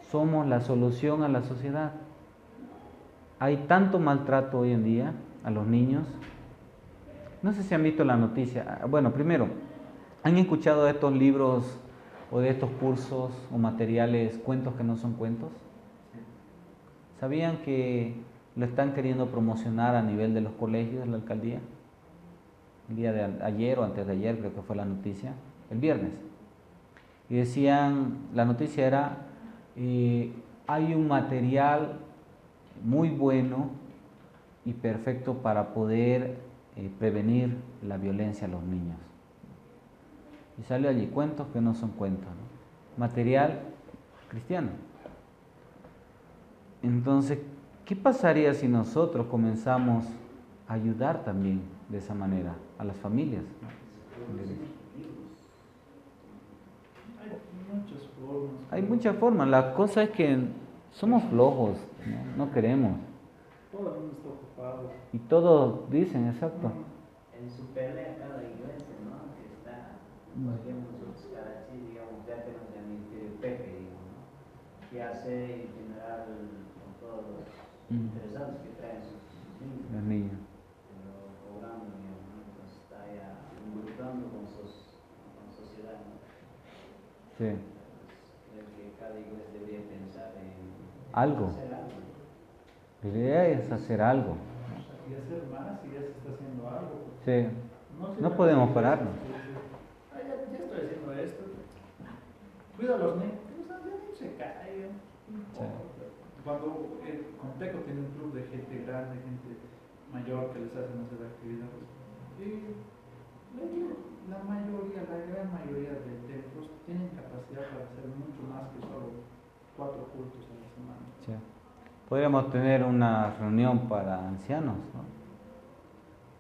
Somos la solución a la sociedad. Hay tanto maltrato hoy en día a los niños. No sé si han visto la noticia. Bueno, primero, ¿han escuchado de estos libros o de estos cursos o materiales, cuentos que no son cuentos? ¿Sabían que lo están queriendo promocionar a nivel de los colegios de la alcaldía? El día de ayer o antes de ayer creo que fue la noticia, el viernes. Y decían, la noticia era, hay un material muy bueno y perfecto para poder prevenir la violencia a los niños. Y salió allí cuentos que no son cuentos, ¿no? Material cristiano. Entonces, ¿qué pasaría si nosotros comenzamos a ayudar también de esa manera a las familias, ¿no? Hay muchas formas. Hay muchas formas. La cosa es que somos flojos, ¿no? No queremos. Todo el mundo está ocupado. Y todos dicen, exacto. En su pelea cada iglesia, ¿no? Que está, podríamos nosotros cada sí, digamos, ya tenemos el ministerio Pepe, digamos, ¿no? Que hace en general con todos los interesados que traen sus niños. Los niños. Pero cobrando, digamos, ¿no? Entonces está ya involucrando con sociedad, ¿no? Sí. Creo que cada iglesia debería pensar en Algo. hacer algo. La idea es hacer algo. Y hacer más si ya se está haciendo algo. Sí. No No podemos pararnos. Ay, ya estoy haciendo esto. Cuida a los niños. Los ancianos se caigan. Sí. Cuando Conteco tiene un club de gente grande, gente mayor que les hacen hacer actividades. Y la mayoría, la gran mayoría de templos tienen capacidad para hacer mucho más que solo 4 cultos a la semana. Sí. Podríamos tener una reunión para ancianos, ¿no?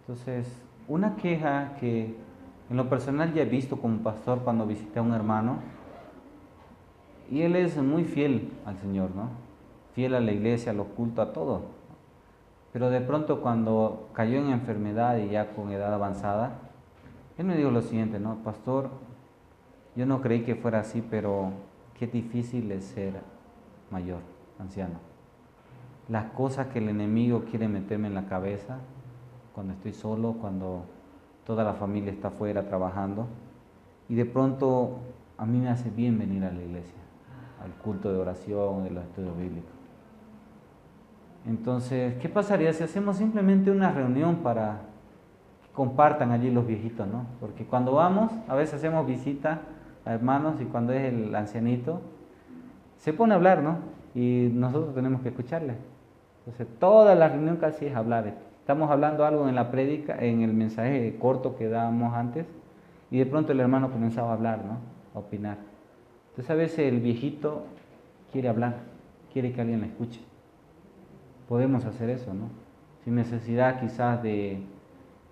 Entonces, una queja que en lo personal ya he visto como pastor cuando visité a un hermano, y él es muy fiel al Señor, ¿no? Fiel a la iglesia, a los cultos, a todo. Pero de pronto cuando cayó en enfermedad y ya con edad avanzada, él me dijo lo siguiente, ¿no? Pastor, yo no creí que fuera así, pero qué difícil es ser mayor, anciano. Las cosas que el enemigo quiere meterme en la cabeza cuando estoy solo, cuando toda la familia está afuera trabajando, y de pronto a mí me hace bien venir a la iglesia, al culto de oración, de los estudios bíblicos. Entonces, ¿qué pasaría si hacemos simplemente una reunión para que compartan allí los viejitos, ¿no? Porque cuando vamos, a veces hacemos visita a hermanos y cuando es el ancianito, se pone a hablar, ¿no? Y nosotros tenemos que escucharle. Entonces, toda la reunión casi es hablar. Estamos hablando algo en la prédica, en el mensaje corto que dábamos antes, Y de pronto el hermano comenzaba a hablar, ¿no? A opinar. Entonces a veces el viejito quiere hablar, quiere que alguien le escuche. Podemos hacer eso, ¿no? Sin necesidad quizás de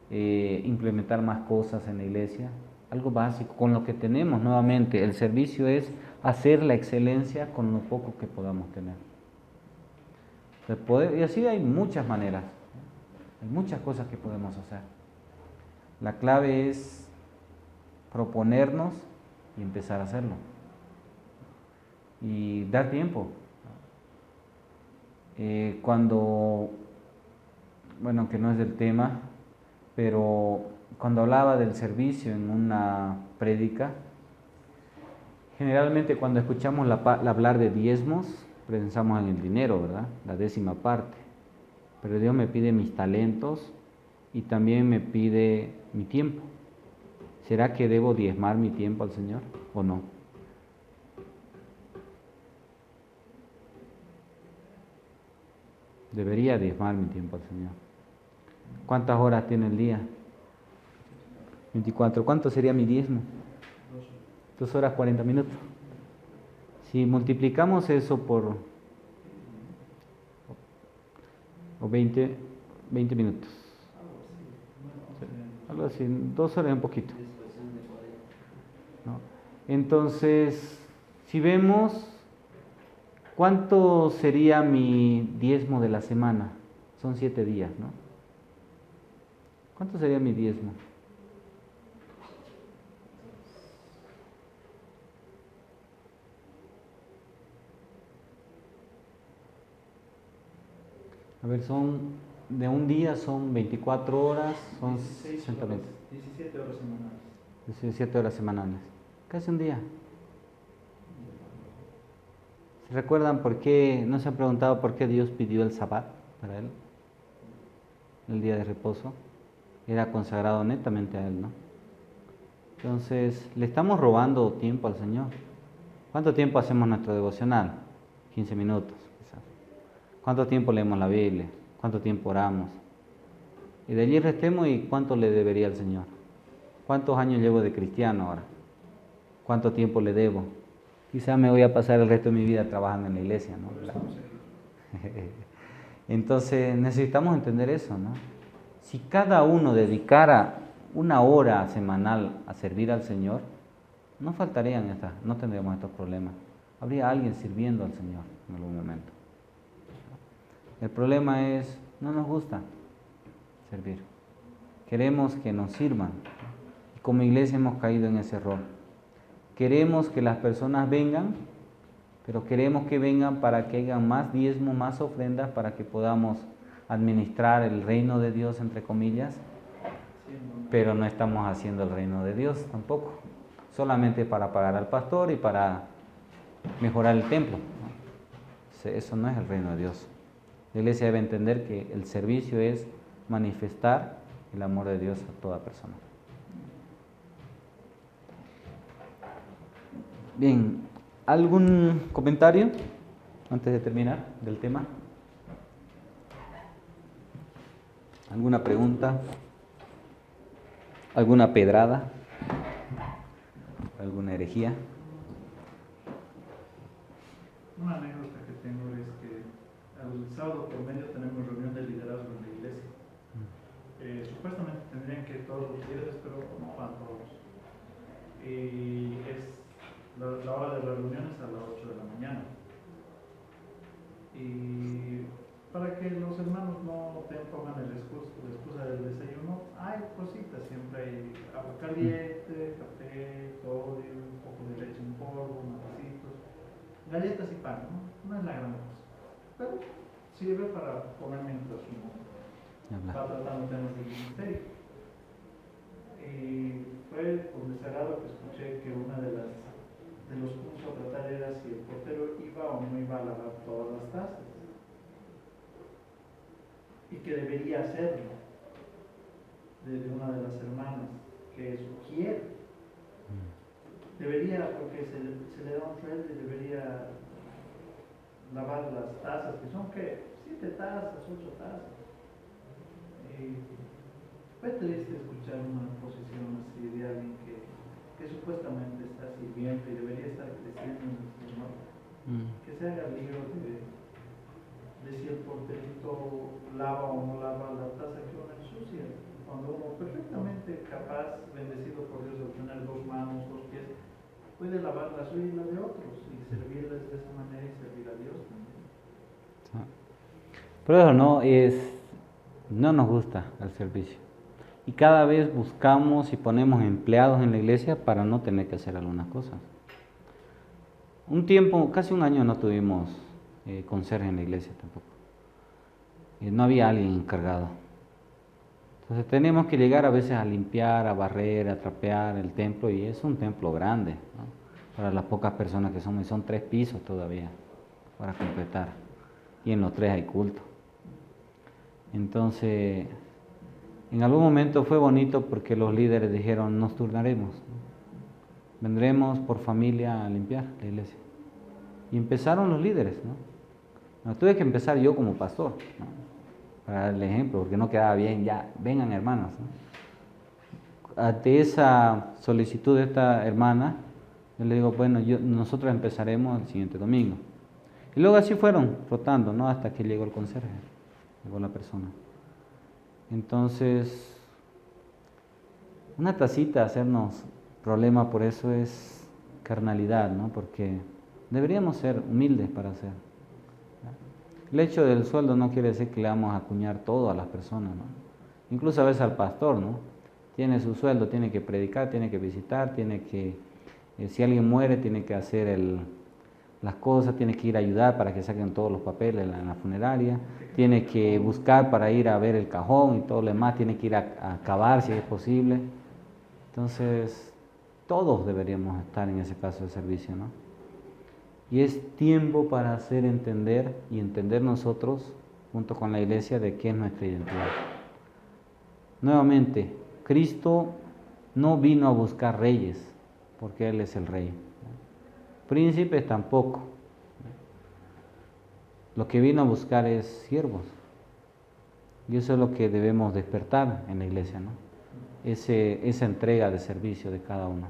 implementar más cosas en la iglesia. Algo básico, con lo que tenemos nuevamente. El servicio es hacer la excelencia con lo poco que podamos tener. Y así hay muchas maneras, hay muchas cosas que podemos hacer. La clave es proponernos y empezar a hacerlo. Y dar tiempo. Bueno, que no es del tema, pero cuando hablaba del servicio en una prédica, generalmente cuando escuchamos hablar de diezmos, pensamos en el dinero, ¿verdad? La 10ª parte. Pero Dios me pide mis talentos y también me pide mi tiempo. ¿Será que debo diezmar mi tiempo al Señor o no? Debería diezmar mi tiempo al Señor. ¿Cuántas horas tiene el día? 24. ¿Cuánto sería mi diezmo? 2 horas 40 minutos. Si multiplicamos eso por 20 minutos. Algo así, 2 horas es un poquito. ¿No? Entonces, si vemos, ¿cuánto sería mi diezmo de la semana? Son 7 días, ¿no? ¿Cuánto sería mi diezmo? A ver, de un día son 24 horas, son 60 meses. 17 horas semanales. 17 horas semanales. Casi un día. ¿Se recuerdan por qué, no se han preguntado por qué Dios pidió el Sabbat para él? El día de reposo. Era consagrado netamente a él, ¿no? Entonces, le estamos robando tiempo al Señor. ¿Cuánto tiempo hacemos nuestro devocional? 15 minutos, quizás. ¿Cuánto tiempo leemos la Biblia? ¿Cuánto tiempo oramos? Y de allí restemos y cuánto le debería al Señor. ¿Cuántos años llevo de cristiano ahora? ¿Cuánto tiempo le debo? Quizás me voy a pasar el resto de mi vida trabajando en la iglesia, ¿no? Entonces necesitamos entender eso, ¿no? Si cada uno dedicara 1 hora semanal a servir al Señor, no no tendríamos estos problemas. Habría alguien sirviendo al Señor en algún momento. El problema es, no nos gusta servir. Queremos que nos sirvan. Y como iglesia hemos caído en ese error. Queremos que las personas vengan, pero queremos que vengan para que hagan más diezmo, más ofrendas, para que podamos administrar el reino de Dios, entre comillas, pero no estamos haciendo el reino de Dios tampoco, solamente para pagar al pastor y para mejorar el templo. Eso no es el reino de Dios. La iglesia debe entender que el servicio es manifestar el amor de Dios a toda persona. Bien, ¿algún comentario antes de terminar del tema? ¿Alguna pregunta? ¿Alguna pedrada? ¿Alguna herejía? Una anécdota que tengo es que el sábado por medio tenemos reunión de liderazgo en la iglesia. Supuestamente tendrían que ir todos los líderes, pero no van todos. Y la hora de la reunión es a las 8 de la mañana. Y para que los hermanos no pongan la excusa del desayuno, hay cositas, siempre hay agua caliente, café, sodio, un poco de leche en polvo, matecitos, galletas y pan, ¿no? No es la gran cosa, pero sirve para comer mientras uno va tratando temas del ministerio. Y fue por desagrado que escuché que una de los puntos a tratar era si el portero iba o no iba a lavar todas las tazas. Y que debería hacerlo, de una de las hermanas que sugiere. Debería, porque se le da un sueldo y debería lavar las tazas, que son, ¿qué? 7 tazas, 8 tazas. Y vete triste escuchar una posición así de alguien que supuestamente está sirviendo y debería estar creciendo en el Señor, que se haga lío de si el porterito lava o no lava la taza que uno ensucia, cuando uno perfectamente capaz, bendecido por Dios de tener 2 manos, 2 pies, puede lavar la suya y la de otros y servirles de esa manera y servir a Dios también. Pero eso no nos gusta el servicio. Y cada vez buscamos y ponemos empleados en la iglesia para no tener que hacer algunas cosas. Un tiempo, casi un año no tuvimos conserje en la iglesia tampoco. No había alguien encargado. Entonces teníamos que llegar a veces a limpiar, a barrer, a trapear el templo, y es un templo grande, ¿no? Para las pocas personas que somos, y son 3 pisos todavía para completar, y en los 3 hay culto. Entonces, en algún momento fue bonito porque los líderes dijeron, nos turnaremos, ¿no? Vendremos por familia a limpiar la iglesia. Y empezaron los líderes, ¿no? No, tuve que empezar yo como pastor, ¿no? Para darle ejemplo, porque no quedaba bien, ya, vengan hermanos, ¿no? Ante esa solicitud de esta hermana, yo le digo, bueno, nosotros empezaremos el siguiente domingo. Y luego así fueron rotando, ¿no? Hasta que llegó el conserje, llegó la persona. Entonces, una tacita hacernos problema por eso es carnalidad, ¿no? Porque deberíamos ser humildes para hacer. El hecho del sueldo no quiere decir que le vamos a acuñar todo a las personas, ¿no? Incluso a veces al pastor, ¿no? Tiene su sueldo, tiene que predicar, tiene que visitar, tiene que, si alguien muere, tiene que hacer las cosas, tiene que ir a ayudar para que saquen todos los papeles en la funeraria, tiene que buscar para ir a ver el cajón y todo lo demás, tiene que ir a cavar si es posible. Entonces, todos deberíamos estar en ese caso de servicio, ¿no? Y es tiempo para hacer entender y entender nosotros, junto con la iglesia, de qué es nuestra identidad. Nuevamente, Cristo no vino a buscar reyes, porque Él es el rey. Príncipes tampoco. Lo que vino a buscar es siervos. Y eso es lo que debemos despertar en la iglesia, ¿no? Esa entrega de servicio de cada uno.